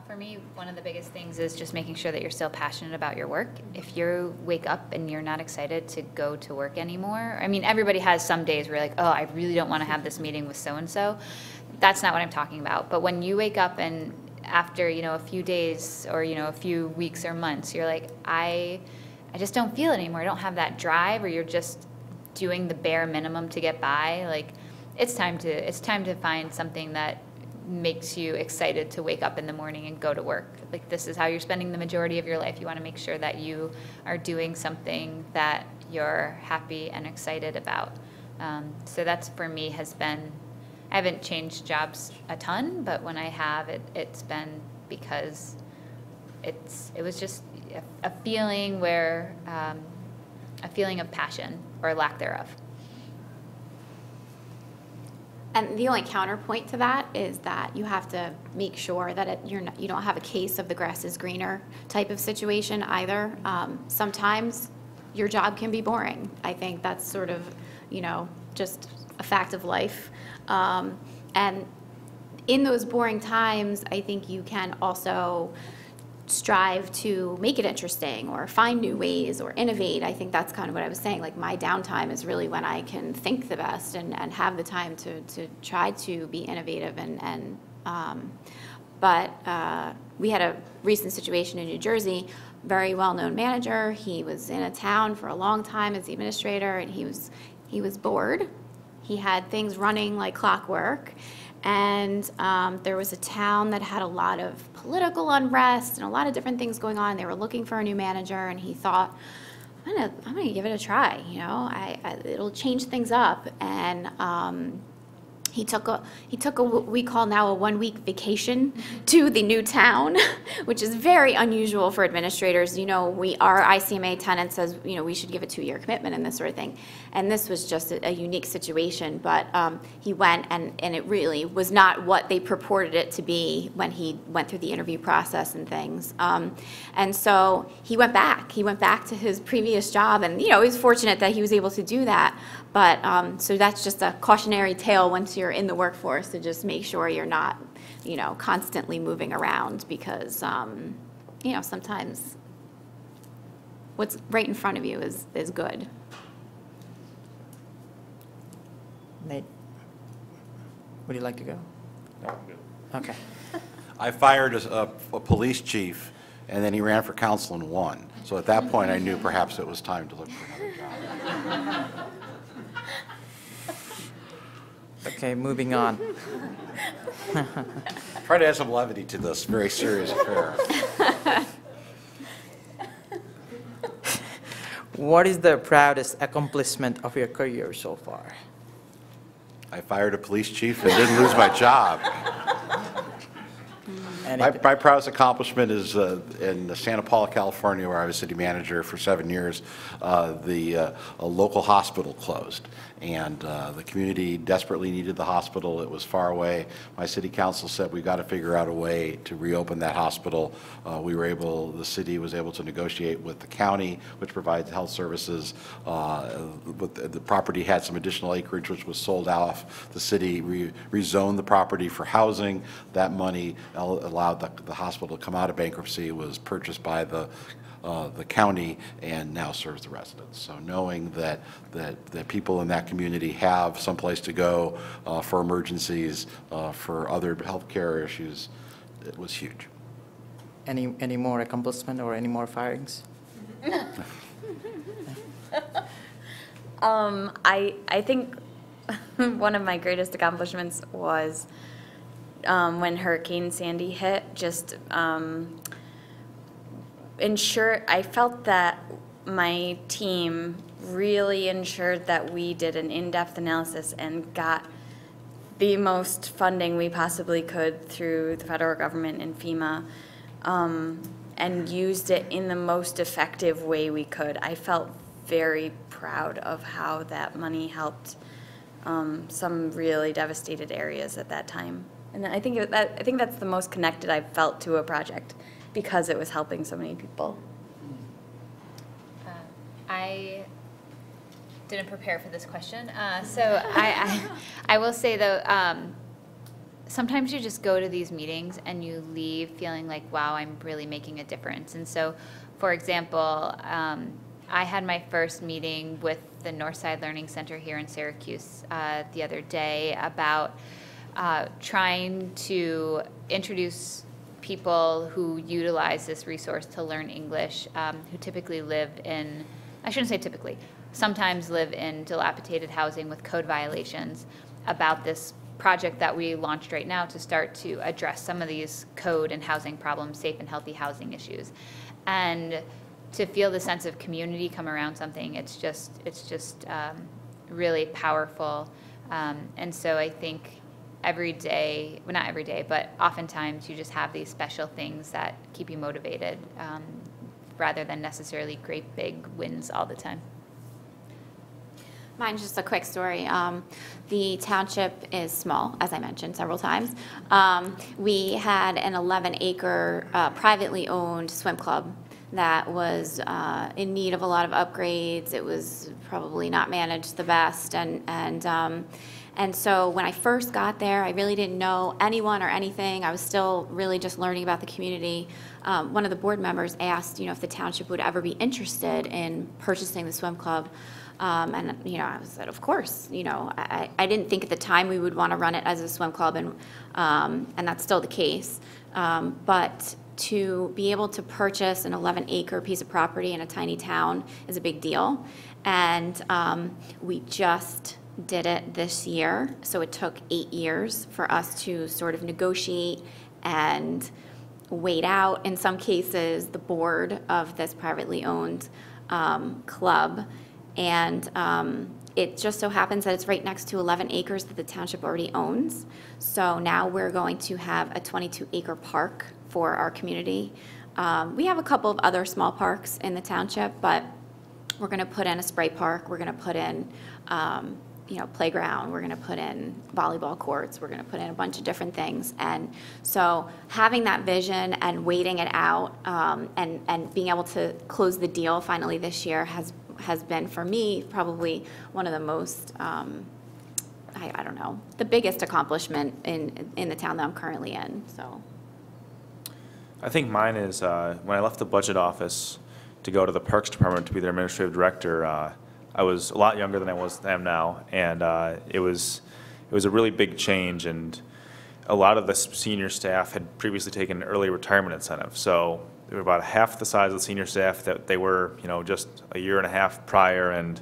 For me, one of the biggest things is just making sure that you're still passionate about your work. If you wake up and you're not excited to go to work anymore, I mean, everybody has some days where you're like, oh, I really don't want to have this meeting with so-and-so. That's not what I'm talking about. But when you wake up and after, you know, a few days or, you know, a few weeks or months, you're like, I just don't feel it anymore. I don't have that drive, or you're just doing the bare minimum to get by. Like, it's time to find something that makes you excited to wake up in the morning and go to work. Like, this is how you're spending the majority of your life. You want to make sure that you are doing something that you're happy and excited about. So that's, for me, has been, I haven't changed jobs a ton, but when I have, it's been because it was just a feeling where, a feeling of passion or lack thereof. And the only counterpoint to that is that you have to make sure that you don't have a case of the grass is greener type of situation either. Sometimes your job can be boring. I think that's sort of, just a fact of life. And in those boring times, I think you can also strive to make it interesting or find new ways or innovate. I think that's kind of what I was saying. Like, my downtime is really when I can think the best and have the time to try to be innovative. But we had a recent situation in New Jersey, very well-known manager. He was in a town for a long time as the administrator, and he was bored. He had things running like clockwork. And there was a town that had a lot of political unrest and a lot of different things going on. They were looking for a new manager, and he thought, I'm gonna give it a try. It'll change things up. And he took what we call now a 1-week vacation to the new town, which is very unusual for administrators. Our ICMA tenant says, we should give a 2-year commitment and this sort of thing. And this was just a unique situation, but he went, and it really was not what they purported it to be when he went through the interview process and things. And so he went back. He went back to his previous job, and he was fortunate that he was able to do that. But so that's just a cautionary tale once you're in the workforce, to just make sure you're not, constantly moving around, because, sometimes what's right in front of you is good. Nate, would you like to go? No, I'm good. Okay. I fired a police chief, and then he ran for council and won. So at that point, I knew perhaps it was time to look for another job. Okay, moving on. Try to add some levity to this very serious affair. What is the proudest accomplishment of your career so far? I fired a police chief and didn't lose my job. My proudest accomplishment is in Santa Paula, California, where I was city manager for 7 years. A local hospital closed, and the community desperately needed the hospital. It was far away. My city council said, we've got to figure out a way to reopen that hospital. The city was able to negotiate with the county, which provides health services. The property had some additional acreage, which was sold off. The city rezoned the property for housing. That money allowed the hospital to come out of bankruptcy, was purchased by the county, and now serves the residents. So knowing that people in that community have someplace to go for emergencies, for other healthcare issues, it was huge. Any more accomplishment or any more firings? I think one of my greatest accomplishments was when Hurricane Sandy hit. I felt that my team really ensured that we did an in-depth analysis and got the most funding we possibly could through the federal government and FEMA, and used it in the most effective way we could. I felt very proud of how that money helped some really devastated areas at that time. And I think that's the most connected I've felt to a project, because it was helping so many people. I didn't prepare for this question, so I will say though, sometimes you just go to these meetings and you leave feeling like, wow, I'm really making a difference. And so, for example, I had my first meeting with the Northside Learning Center here in Syracuse the other day about trying to introduce people who utilize this resource to learn English, who typically live in, I shouldn't say typically, sometimes live in dilapidated housing with code violations, about this project that we launched right now to start to address some of these code and housing problems, safe and healthy housing issues. And to feel the sense of community come around something, it's just really powerful. And so I think every day, well, not every day, but oftentimes you just have these special things that keep you motivated, rather than necessarily great big wins all the time. Mine's just a quick story. The township is small, as I mentioned several times. We had an 11-acre privately owned swim club that was in need of a lot of upgrades. It was probably not managed the best, and so when I first got there, I really didn't know anyone or anything. I was still really just learning about the community. One of the board members asked, if the township would ever be interested in purchasing the swim club. And, I said, of course. I didn't think at the time we would want to run it as a swim club, and that's still the case. But to be able to purchase an 11-acre piece of property in a tiny town is a big deal. And we just did it this year, so it took 8 years for us to sort of negotiate and wait out, in some cases, the board of this privately owned club. And it just so happens that it's right next to 11 acres that the township already owns. So now we're going to have a 22-acre park for our community. We have a couple of other small parks in the township, but we're going to put in a spray park. We're going to put in playground, we're going to put in volleyball courts, we're going to put in a bunch of different things. And so having that vision and waiting it out and being able to close the deal finally this year has been, for me, probably one of the most, I don't know, the biggest accomplishment in the town that I'm currently in. So I think mine is when I left the budget office to go to the Parks Department to be their administrative director, I was a lot younger than I am now, and it was a really big change, and a lot of the senior staff had previously taken an early retirement incentive. So they were about half the size of the senior staff that they were, just a year and a half prior, and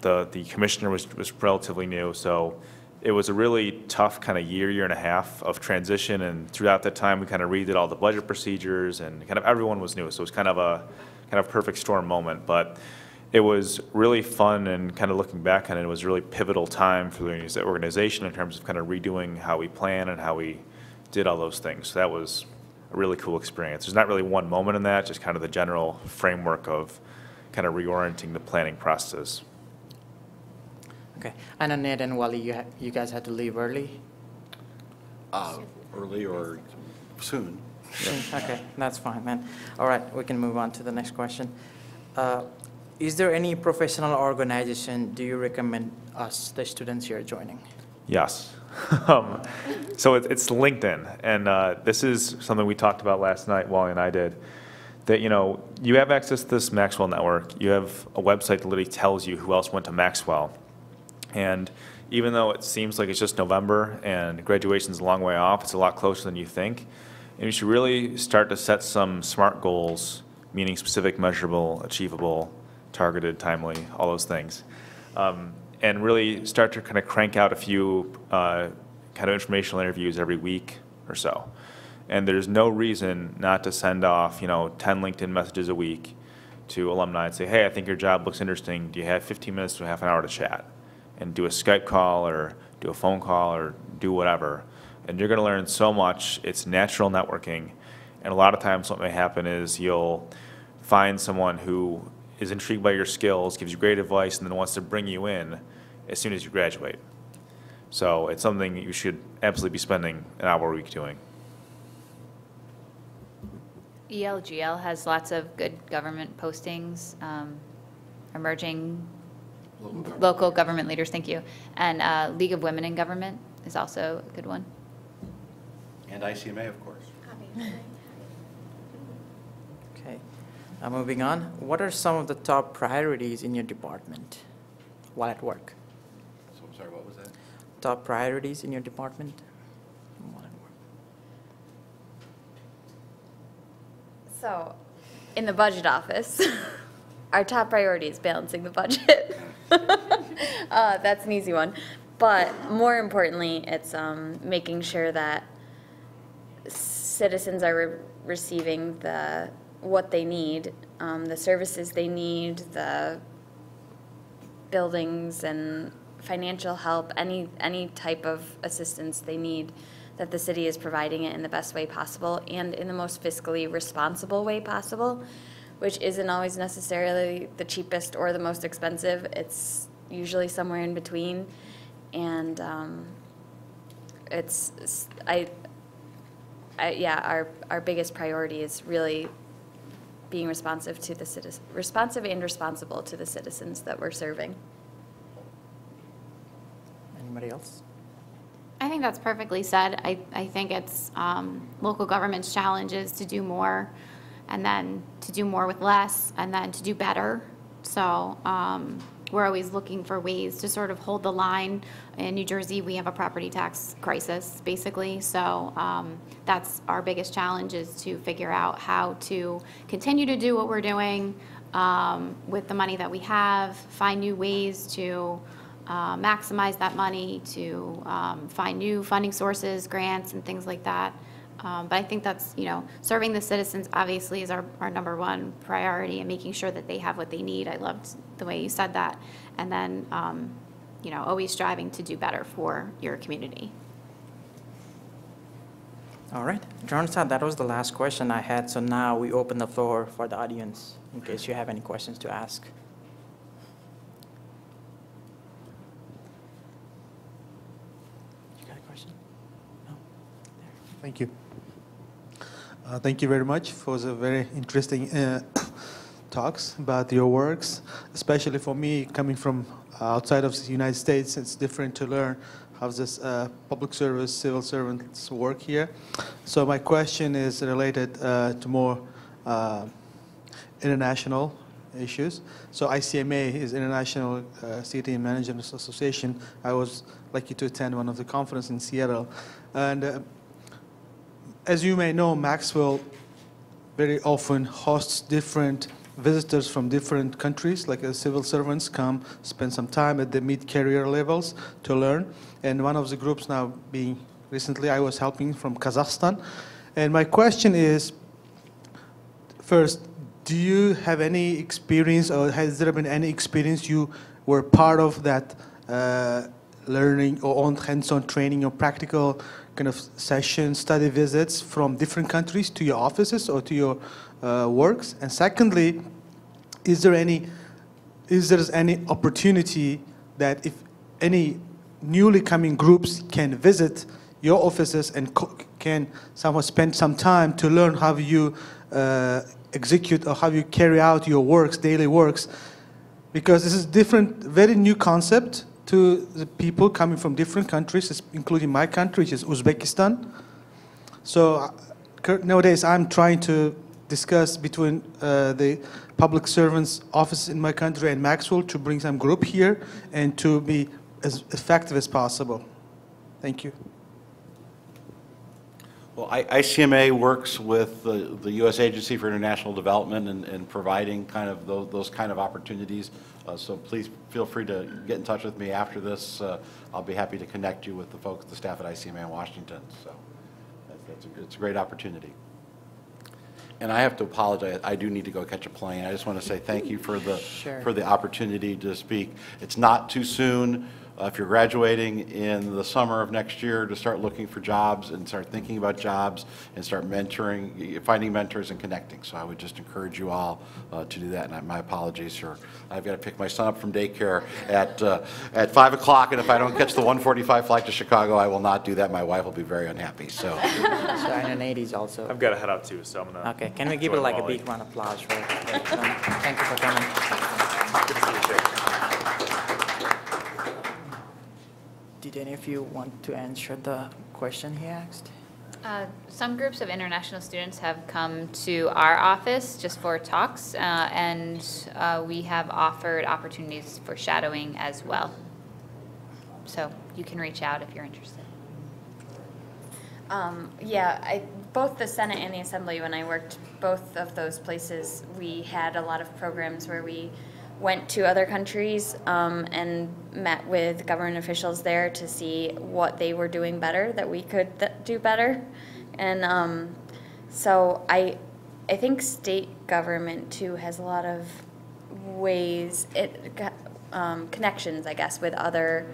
the commissioner was relatively new. So it was a really tough kind of year and a half of transition, and throughout that time we kind of redid all the budget procedures, and kind of everyone was new. So it was kind of a perfect storm moment, but it was really fun, and kind of looking back on it, it was a really pivotal time for the organization in terms of kind of redoing how we plan and how we did all those things. So that was a really cool experience. There's not really one moment in that, just kind of the general framework of kind of reorienting the planning process. Okay. I know Ned and Wally, you guys had to leave early? Early or soon. Okay, that's fine, man. All right, we can move on to the next question. Is there any professional organization do you recommend us, the students here, joining? Yes. So it's LinkedIn, and this is something we talked about last night, Wally and I did, that you have access to this Maxwell network. You have a website that literally tells you who else went to Maxwell. And even though it seems like it's just November and graduation's a long way off, it's a lot closer than you think. And you should really start to set some SMART goals, meaning specific, measurable, achievable, targeted, timely, all those things. And really start to kind of crank out a few kind of informational interviews every week or so. And there's no reason not to send off, 10 LinkedIn messages a week to alumni and say, hey, I think your job looks interesting. Do you have 15 minutes to half an hour to chat? And do a Skype call or do a phone call or do whatever. And you're going to learn so much. It's natural networking. And a lot of times what may happen is you'll find someone who is intrigued by your skills, gives you great advice, and then wants to bring you in as soon as you graduate. So it's something you should absolutely be spending an hour a week doing. ELGL has lots of good government postings, emerging local government leaders, thank you. And League of Women in Government is also a good one. And ICMA, of course. Okay. Moving on, what are some of the top priorities in your department while at work? So I'm sorry, what was that? Top priorities in your department while at work? So, in the budget office, our top priority is balancing the budget. That's an easy one. But more importantly, it's making sure that citizens are receiving what they need, the services they need, the buildings and financial help, any type of assistance they need, that the city is providing it in the best way possible and in the most fiscally responsible way possible, which isn't always necessarily the cheapest or the most expensive. It's usually somewhere in between. And yeah, our biggest priority is really being responsive to the responsive and responsible to the citizens that we're serving. Anybody else? I think that's perfectly said. I think it's local government's challenge is to do more, and then to do more with less, and then to do better. So we're always looking for ways to sort of hold the line. In New Jersey, we have a property tax crisis, basically. So that's our biggest challenge, is to figure out how to continue to do what we're doing with the money that we have, find new ways to maximize that money, to find new funding sources, grants, and things like that. But I think that's, serving the citizens obviously is our number one priority, and making sure that they have what they need. I loved the way you said that. And then, always striving to do better for your community. All right. Turns out that was the last question I had, so now we open the floor for the audience in case you have any questions to ask. You got a question? No? Thank you. Thank you very much for the very interesting talks about your works, especially for me coming from outside of the United States. It's different to learn how this public service, civil servants work here. So my question is related to more international issues. So ICMA is International City Managers Association. I was lucky to attend one of the conferences in Seattle. And as you may know, Maxwell very often hosts different visitors from different countries, like civil servants come, spend some time at the mid-career levels to learn. And one of the groups now being recently, I was helping from Kazakhstan. And my question is, first, do you have any experience, or has there been any experience you were part of that learning or on hands-on training or practical kind of sessions, study visits from different countries to your offices or to your works? And secondly, is there any opportunity that if any newly coming groups can visit your offices and can somehow spend some time to learn how you execute or how you carry out your works, daily works? Because this is different, very new concept to the people coming from different countries, including my country, which is Uzbekistan. So nowadays I'm trying to discuss between the public servants' office in my country and Maxwell to bring some group here and to be as effective as possible. Thank you. Well, ICMA works with the U.S. Agency for International Development in providing kind of those kind of opportunities. So please feel free to get in touch with me after this. I'll be happy to connect you with the folks, the staff at ICMA in Washington. So it's a great opportunity. And I have to apologize. I do need to go catch a plane. I just want to say thank you for the opportunity to speak. It's not too soon. If you're graduating in the summer of next year, to start looking for jobs and start thinking about jobs and start mentoring, finding mentors and connecting. So I would just encourage you all to do that. And my apologies, sir. I've got to pick my son up from daycare at 5 o'clock, and if I don't catch the 1:45 flight to Chicago, I will not do that. My wife will be very unhappy. So. So I know Nate's also. I've got to head out too, so I'm gonna. Okay, can we give her like a big round of applause for thank you for coming. Good to see you, Jake. Did any of you want to answer the question he asked? Some groups of international students have come to our office just for talks, and we have offered opportunities for shadowing as well. So you can reach out if you're interested. Yeah, both the Senate and the Assembly, when I worked both of those places, we had a lot of programs where we went to other countries and met with government officials there to see what they were doing better that we could do better. And so I think state government too has a lot of ways, connections, I guess, with other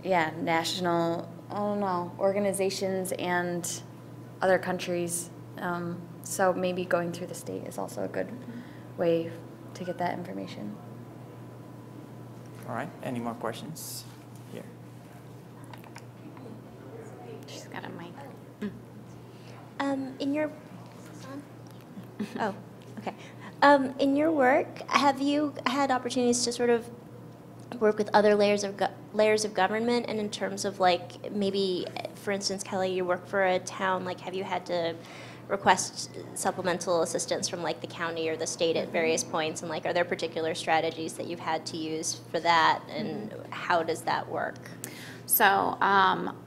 national, organizations and other countries. So maybe going through the state is also a good way to get that information. All right, any more questions? Here. She's got a mic. In your, oh, okay. In your work, have you had opportunities to sort of work with other layers of government, and in terms of like maybe, for instance, Kelly, you work for a town. Like, have you had to request supplemental assistance from like the county or the state at various points, and like, are there particular strategies that you've had to use for that, and how does that work? So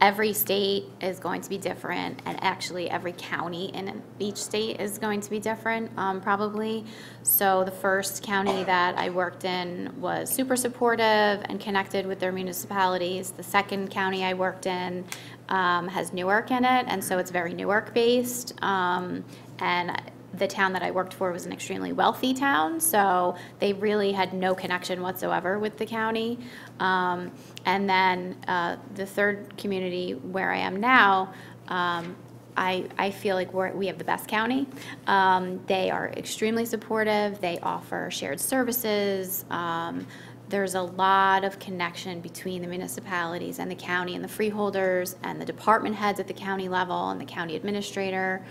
every state is going to be different, and actually every county in each state is going to be different, probably. So the first county that I worked in was super supportive and connected with their municipalities. The second county I worked in has Newark in it, and so it's very Newark-based. And the town that I worked for was an extremely wealthy town, so they really had no connection whatsoever with the county. And then the third community where I am now, I feel like we have the best county. They are extremely supportive. They offer shared services. There's a lot of connection between the municipalities and the county and the freeholders and the department heads at the county level and the county administrator.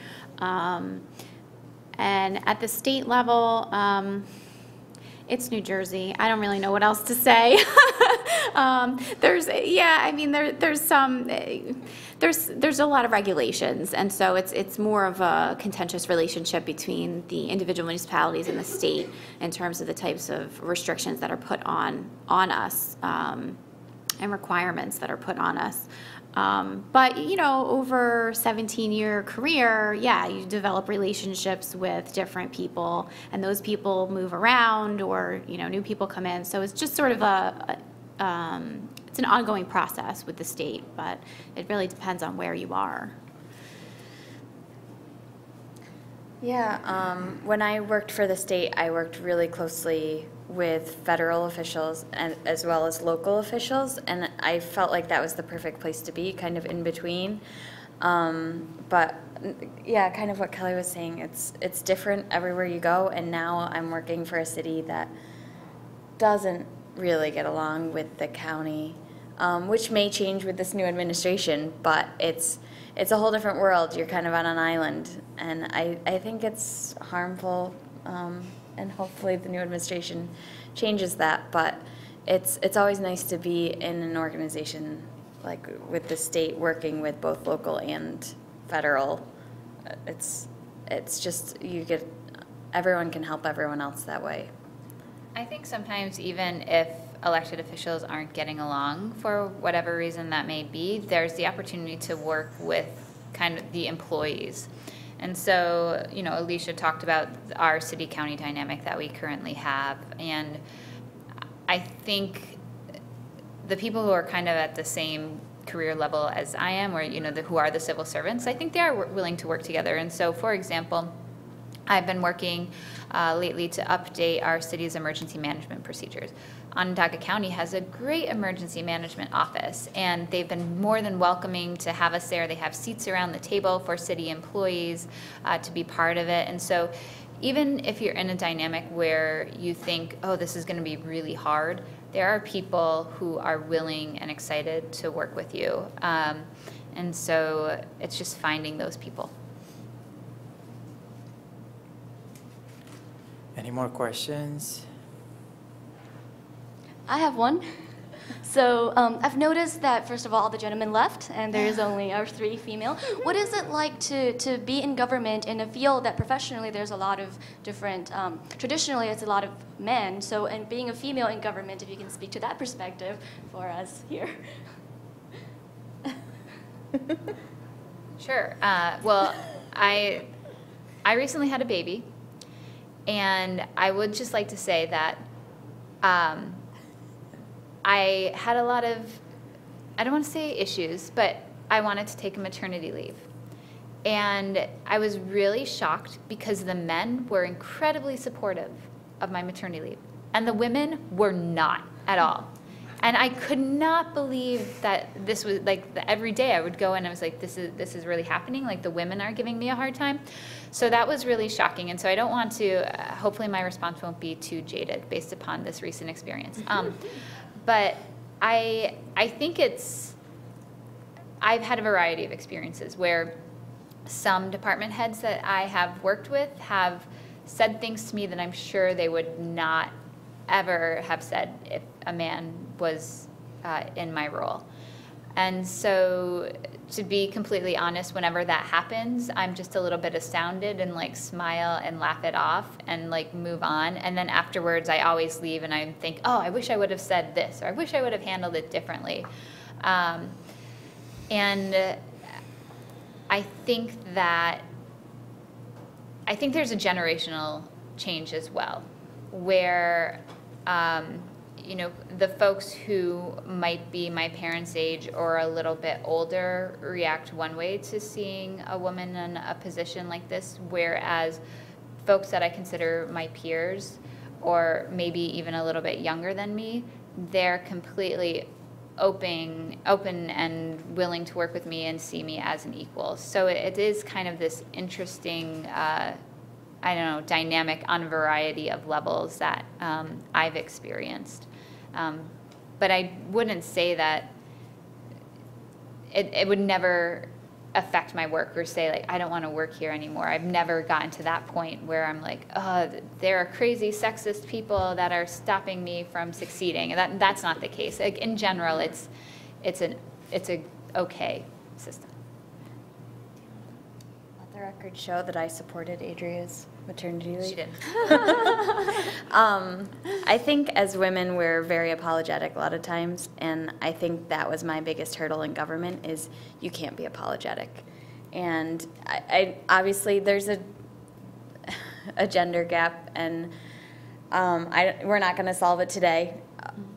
And at the state level, it's New Jersey. I don't really know what else to say. There's a lot of regulations, and so it's more of a contentious relationship between the individual municipalities and the state in terms of the types of restrictions that are put on us, and requirements that are put on us. But, you know, over a 17-year career, yeah, you develop relationships with different people, and those people move around, or, you know, new people come in. So it's just sort of it's an ongoing process with the state, but it really depends on where you are. Yeah, when I worked for the state, I worked really closely with federal officials and as well as local officials, and I felt like that was the perfect place to be, kind of in between. But yeah, kind of what Kelly was saying, it's different everywhere you go, and now I'm working for a city that doesn't really get along with the county, which may change with this new administration, but it's a whole different world. You're kind of on an island, and I think it's harmful, and hopefully the new administration changes that, but it's always nice to be in an organization like with the state, working with both local and federal. It's just, everyone can help everyone else that way. I think sometimes even if elected officials aren't getting along for whatever reason that may be, there's the opportunity to work with kind of the employees. And so, you know, Alicia talked about our city-county dynamic that we currently have, and I think the people who are kind of at the same career level as I am, or, you know, who are the civil servants, I think they are willing to work together. And so, for example, I've been working lately to update our city's emergency management procedures. Onondaga County has a great emergency management office, and they've been more than welcoming to have us there. They have seats around the table for city employees to be part of it. And so even if you're in a dynamic where you think, oh, this is going to be really hard, there are people who are willing and excited to work with you. And so it's just finding those people. Any more questions? I have one. So I've noticed that, first of all the gentlemen left, and there is only our 3 female. What is it like to be in government in a field that professionally there's a lot of different, traditionally it's a lot of men, so, and being a female in government, if you can speak to that perspective for us here. Sure. Well, I recently had a baby, and I would just like to say that I had a lot of, I don't want to say issues, but I wanted to take a maternity leave. And I was really shocked because the men were incredibly supportive of my maternity leave, and the women were not at all. And I could not believe that this was like every day I would go and I was like, this is really happening. Like the women are giving me a hard time. So that was really shocking. And so I don't want to, hopefully my response won't be too jaded based upon this recent experience. But I think I've had a variety of experiences where some department heads that I have worked with have said things to me that I'm sure they would not ever have said if a man was in my role. And so to be completely honest, whenever that happens, I'm just a little bit astounded and like smile and laugh it off and like move on. And then afterwards I always leave and I think, oh, I wish I would have said this, or I wish I would have handled it differently. And I think there's a generational change as well, where you know, the folks who might be my parents' age or a little bit older react one way to seeing a woman in a position like this, whereas folks that I consider my peers or maybe even a little bit younger than me, they're completely open and willing to work with me and see me as an equal. So it is kind of this interesting I don't know, dynamic on a variety of levels that I've experienced. But I wouldn't say that it would never affect my work or say like, I don't want to work here anymore. I've never gotten to that point where I'm like, oh, there are crazy sexist people that are stopping me from succeeding. And that's not the case. Like, in general, it's a okay system. Let the record show that I supported Adria's maternity leave. She did. I think as women, we're very apologetic a lot of times, and I think that was my biggest hurdle in government is you can't be apologetic. And I obviously there's a gender gap, and we're not going to solve it today.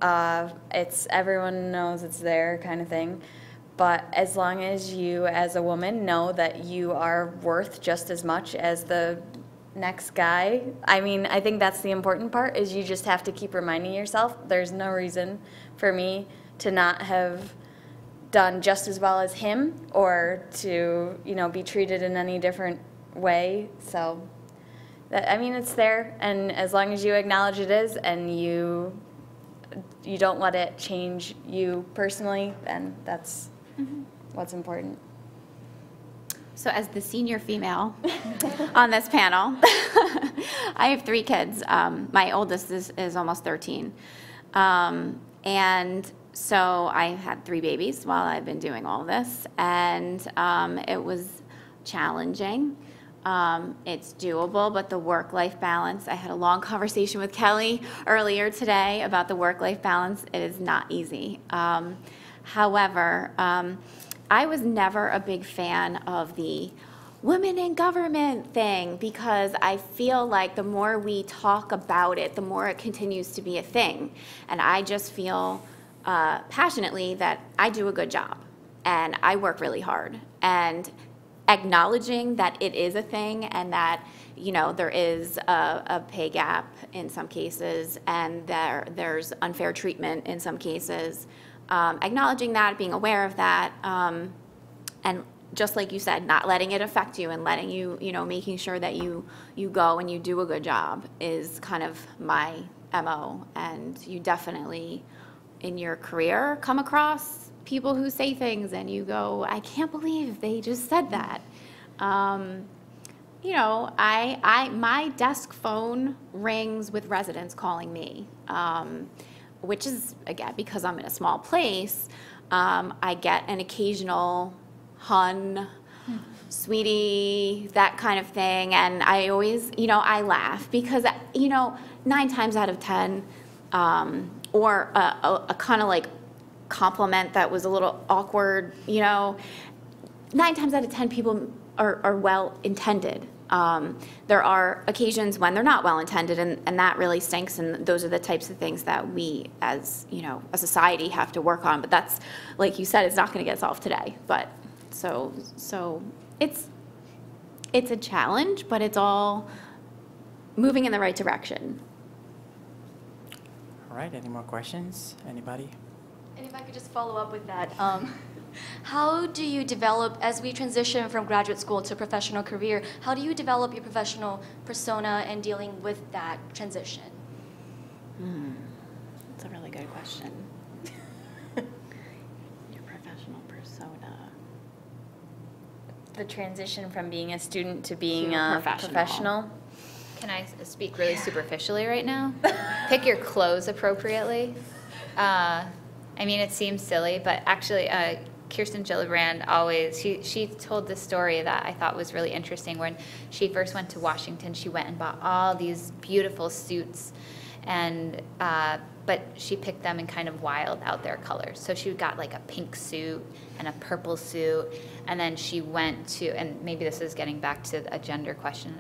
It's everyone knows it's there kind of thing. But as long as you, as a woman, know that you are worth just as much as the next guy, I mean, I think that's the important part, is you just have to keep reminding yourself there's no reason for me to not have done just as well as him or to, you know, be treated in any different way. So, I mean, it's there, and as long as you acknowledge it is and you don't let it change you personally, then that's what's important. So as the senior female on this panel, I have 3 kids. My oldest is almost 13. And so I had 3 babies while I've been doing all this. And it was challenging. It's doable, but the work-life balance, I had a long conversation with Kelly earlier today about the work-life balance. It is not easy. However, I was never a big fan of the women in government thing, because I feel like the more we talk about it, the more it continues to be a thing. And I just feel passionately that I do a good job and I work really hard. And acknowledging that it is a thing and that, you know, there is a pay gap in some cases and there's unfair treatment in some cases. Acknowledging that, being aware of that, and just like you said, not letting it affect you and letting you, you know, making sure that you go and you do a good job is kind of my MO. And you definitely, in your career, come across people who say things and you go, I can't believe they just said that. You know, my desk phone rings with residents calling me. Which is, again, because I'm in a small place, I get an occasional hun, sweetie, that kind of thing. And I always, you know, I laugh because, you know, 9 times out of 10, or a kind of like compliment that was a little awkward, you know, 9 times out of 10 people are well-intended. There are occasions when they're not well-intended, and that really stinks, and those are the types of things that we, as, you know, a society have to work on. But that's, like you said, it's not going to get solved today. But so it's a challenge, but it's all moving in the right direction. All right, any more questions? Anybody? And if I could just follow up with that, how do you develop, as we transition from graduate school to professional career, how do you develop your professional persona and dealing with that transition? That's a really good question. Your professional persona. The transition from being a student to being To a a professional. Can I speak really superficially right now? Pick your clothes appropriately. I mean, it seems silly, but actually, Kirsten Gillibrand always, she told this story that I thought was really interesting. When she first went to Washington, she went and bought all these beautiful suits, and but she picked them in kind of wild out there colors. So she got like a pink suit and a purple suit, and then she went to, and maybe this is getting back to a gender question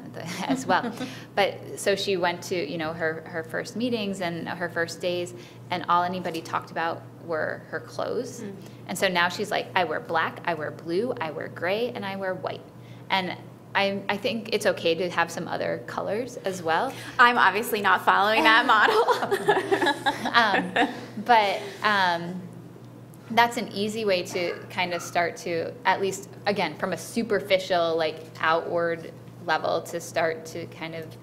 as well, but so she went to, you know, her first meetings and her first days, and all anybody talked about were her clothes. And so now she's like, I wear black, I wear blue, I wear gray, and I wear white. And I think it's okay to have some other colors as well. I'm obviously not following that model. But that's an easy way to kind of start to, at least, again, from a superficial, like, outward level, to start to kind of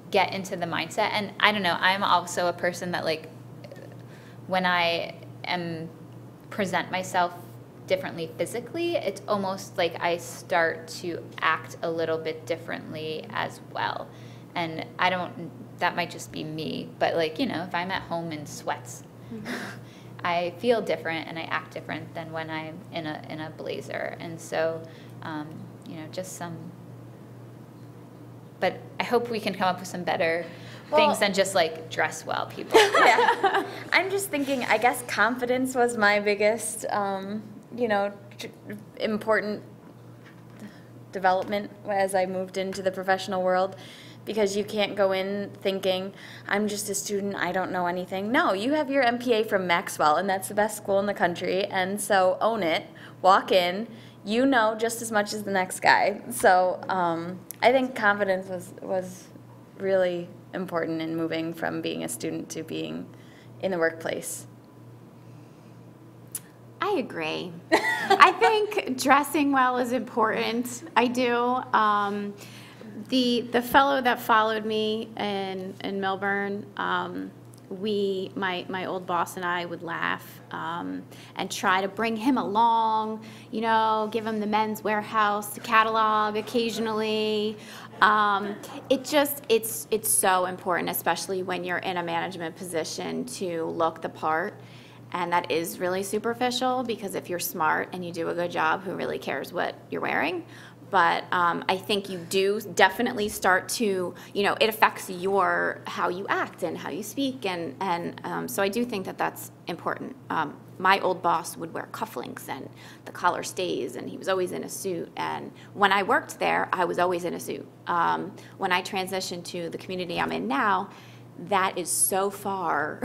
get into the mindset. And I don't know, I'm also a person that, like, when I present myself differently physically, it's almost like I start to act a little bit differently as well. And I don't, that might just be me, but, like, you know, if I'm at home in sweats, I feel different and I act different than when I'm in a blazer. And so, you know, just some, but I hope we can come up with some better things than just, like, dress well, people. Yeah. I'm just thinking, I guess confidence was my biggest, you know, important development as I moved into the professional world, because you can't go in thinking, I'm just a student, I don't know anything. No, you have your MPA from Maxwell, and that's the best school in the country, and so own it, walk in, you know just as much as the next guy. So I think confidence was really important in moving from being a student to being in the workplace. I agree. I think dressing well is important. I do. The fellow that followed me in Melbourne, my old boss and I would laugh and try to bring him along, you know, give him the Men's Warehouse catalog occasionally. It's so important, especially when you're in a management position, to look the part. And that is really superficial, because if you're smart and you do a good job, who really cares what you're wearing? But I think you do definitely start to, you know, it affects how you act and how you speak. And so I do think that that's important. My old boss would wear cufflinks and the collar stays, and he was always in a suit. And when I worked there, I was always in a suit. When I transitioned to the community I'm in now, that is so far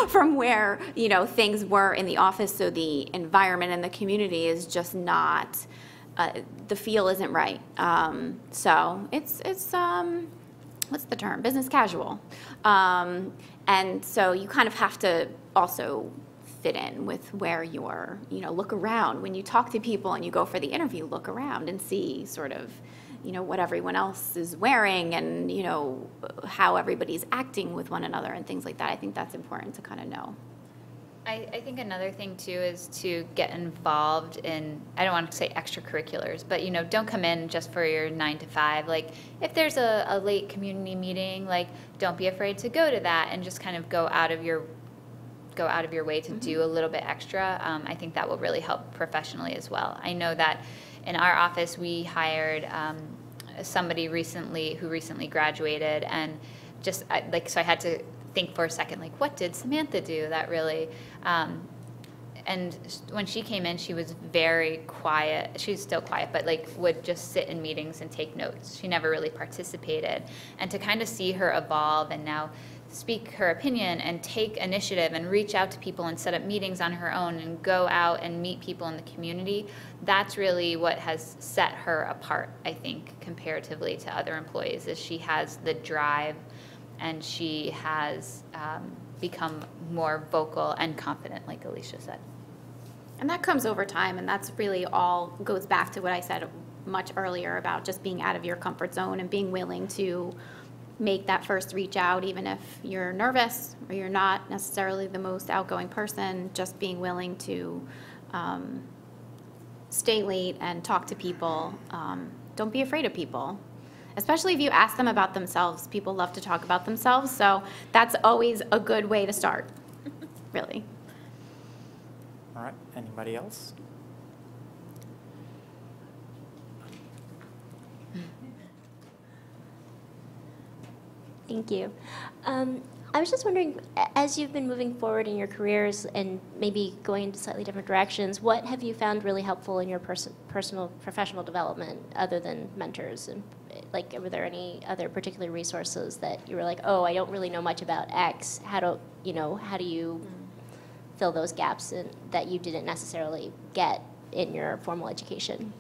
from where, you know, things were in the office. So the environment and the community is just not, the feel isn't right. So it's what's the term? Business casual. And so you kind of have to also fit in with where you're, you know, look around. When you talk to people and you go for the interview, look around and see sort of, you know, what everyone else is wearing, and, you know, how everybody's acting with one another and things like that. I think that's important to kind of know. I think another thing too is to get involved in, I don't want to say extracurriculars, but, you know, don't come in just for your 9 to 5. Like, if there's a late community meeting, like, don't be afraid to go to that and just kind of go out of your way to do a little bit extra. I think that will really help professionally as well. I know that in our office, we hired somebody who recently graduated, and just so I had to think for a second, like, what did Samantha do that really, and when she came in, she was very quiet. She's still quiet, but, like, would just sit in meetings and take notes. She never really participated. And to kind of see her evolve and now speak her opinion and take initiative and reach out to people and set up meetings on her own and go out and meet people in the community, that's really what has set her apart, I think, comparatively to other employees, is she has the drive and she has become more vocal and confident, like Alicia said. And that comes over time, and that's really all goes back to what I said much earlier about just being out of your comfort zone and being willing to make that first reach out, even if you're nervous or you're not necessarily the most outgoing person, just being willing to stay late and talk to people. Don't be afraid of people, especially if you ask them about themselves. People love to talk about themselves, so that's always a good way to start, really. All right, anybody else? Thank you. I was just wondering, as you've been moving forward in your careers and maybe going into slightly different directions, what have you found really helpful in your personal, professional development other than mentors? And like, were there any other particular resources that you were like, oh, I don't really know much about X. How do you fill those gaps that you didn't necessarily get in your formal education?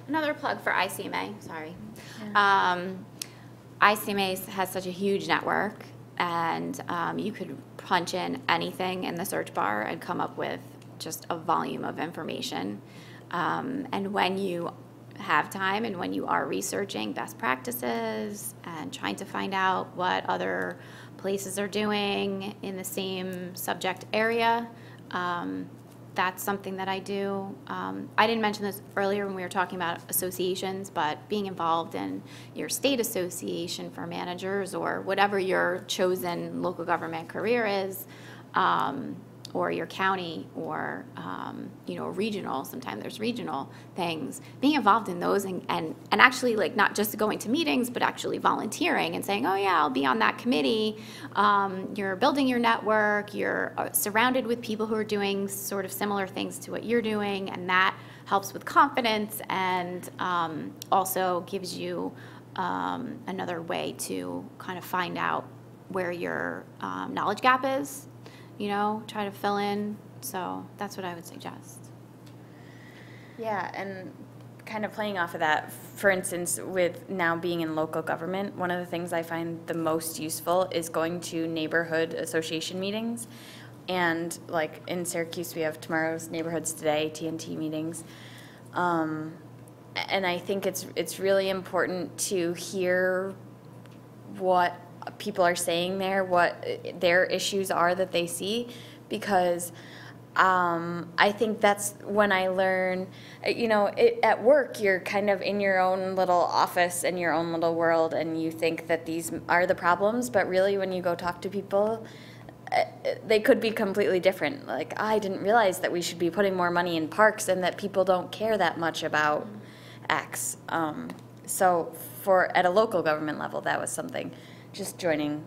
Another plug for ICMA, sorry. ICMA has such a huge network, and you could punch in anything in the search bar and come up with just a volume of information. And when you have time and when you are researching best practices and trying to find out what other places are doing in the same subject area, that's something that I do. I didn't mention this earlier when we were talking about associations, but being involved in your state association for managers or whatever your chosen local government career is, or your county, or regional. Sometimes there's regional things. Being involved in those and actually, like, not just going to meetings, but actually volunteering and saying, oh yeah, I'll be on that committee. You're building your network. You're surrounded with people who are doing sort of similar things to what you're doing, and that helps with confidence and also gives you another way to kind of find out where your knowledge gap is. Try to fill in. So that's what I would suggest. Yeah, and kind of playing off of that, for instance, with now being in local government, one of the things I find the most useful is going to neighborhood association meetings. And like in Syracuse, we have tomorrow's Neighborhoods Today, TNT meetings. And I think it's really important to hear what people are saying there, what their issues are that they see, because I think that's when I learn, at work, you're kind of in your own little office and your own little world, and you think that these are the problems, but really when you go talk to people, they could be completely different. Like, I didn't realize that we should be putting more money in parks and that people don't care that much about X. So at a local government level, that was something. Just attending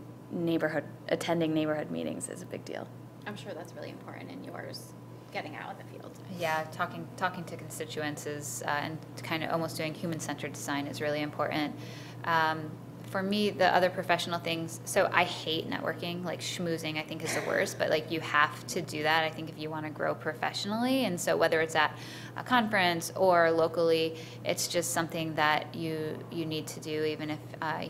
neighborhood meetings is a big deal. I'm sure that's really important in yours, getting out in the field. Yeah, talking to constituents and kind of almost doing human-centered design is really important. For me, the other professional things, so I hate networking, like schmoozing I think is the worst, but like you have to do that, I think, if you want to grow professionally. And so whether it's at a conference or locally, it's just something that you need to do, even if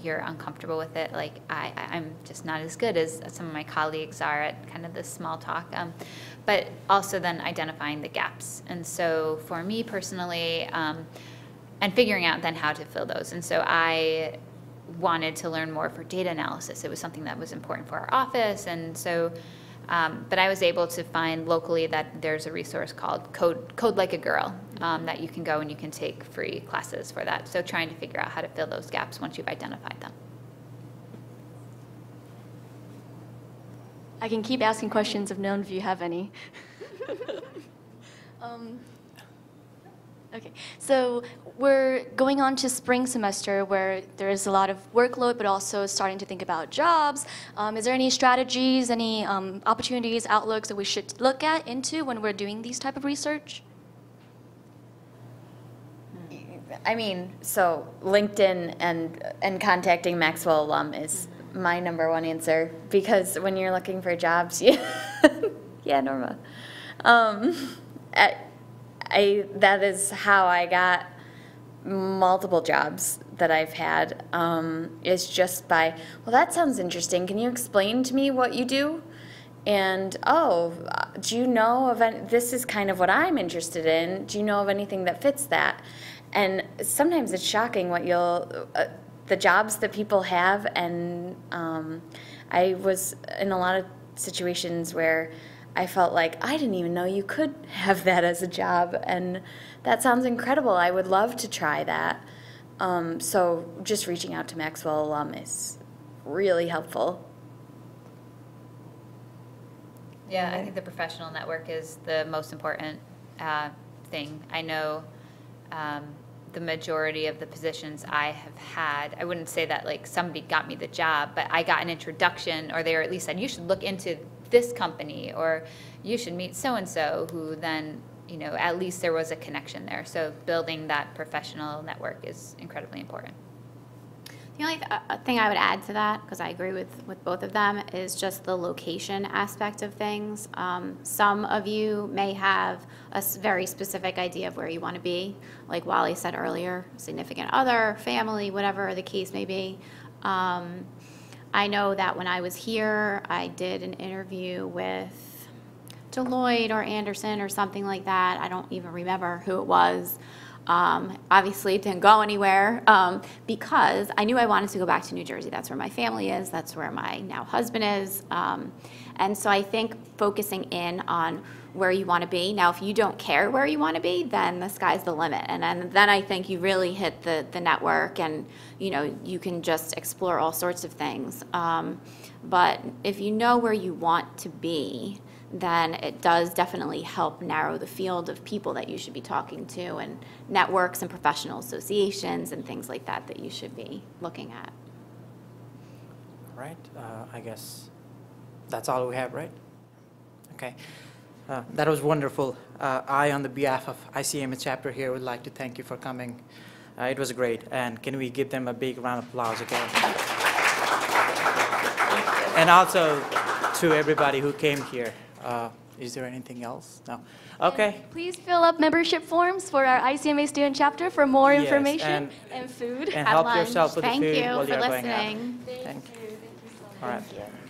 you're uncomfortable with it. Like I'm just not as good as some of my colleagues are at kind of this small talk. But also then identifying the gaps. And so for me personally, and figuring out then how to fill those. And so I wanted to learn more for data analysis. It was something that was important for our office. And so, but I was able to find locally that there's a resource called Code Like a Girl that you can go and you can take free classes for that. So trying to figure out how to fill those gaps once you've identified them. I can keep asking questions if none of you have any. Okay, so we're going on to spring semester where there is a lot of workload, but also starting to think about jobs. Is there any strategies, any opportunities, outlooks that we should look into when we're doing these type of research? I mean, so LinkedIn and contacting Maxwell alum is my #1 answer, because when you're looking for jobs, yeah, Norma. That is how I got multiple jobs that I've had is just by, well, that sounds interesting. Can you explain to me what you do? And, oh, do you know of any, this is kind of what I'm interested in. Do you know of anything that fits that? And sometimes it's shocking what the jobs that people have. And I was in a lot of situations where I felt like I didn't even know you could have that as a job. And that sounds incredible. I would love to try that. So just reaching out to Maxwell alum is really helpful. Yeah, I think the professional network is the most important thing. I know the majority of the positions I have had, I wouldn't say that like somebody got me the job, but I got an introduction, or they at least said, you should look into this company, or you should meet so-and-so, who then, you know, at least there was a connection there. So building that professional network is incredibly important. The only thing I would add to that, because I agree with both of them, is just the location aspect of things. Some of you may have a very specific idea of where you want to be, like Wally said earlier, significant other, family, whatever the case may be. I know that when I was here, I did an interview with Deloitte or Anderson or something like that. I don't even remember who it was. Obviously it didn't go anywhere because I knew I wanted to go back to New Jersey. That's where my family is. That's where my now husband is. And so I think focusing in on where you want to be. Now, if you don't care where you want to be, then the sky's the limit. And then I think you really hit the network, and you know, you can just explore all sorts of things. But if you know where you want to be, then it does definitely help narrow the field of people that you should be talking to, and networks and professional associations and things like that that you should be looking at. All right, I guess that's all we have, right? Okay, that was wonderful. I, on the behalf of ICMA chapter here, would like to thank you for coming. It was great, and can we give them a big round of applause again? And also to everybody who came here. Is there anything else? No. Okay. And please fill up membership forms for our ICMA student chapter for more Yes, information and food. And Have help lunch. yourself with Thank the food you while for you're going out. listening. Thank you. All right. Thank you.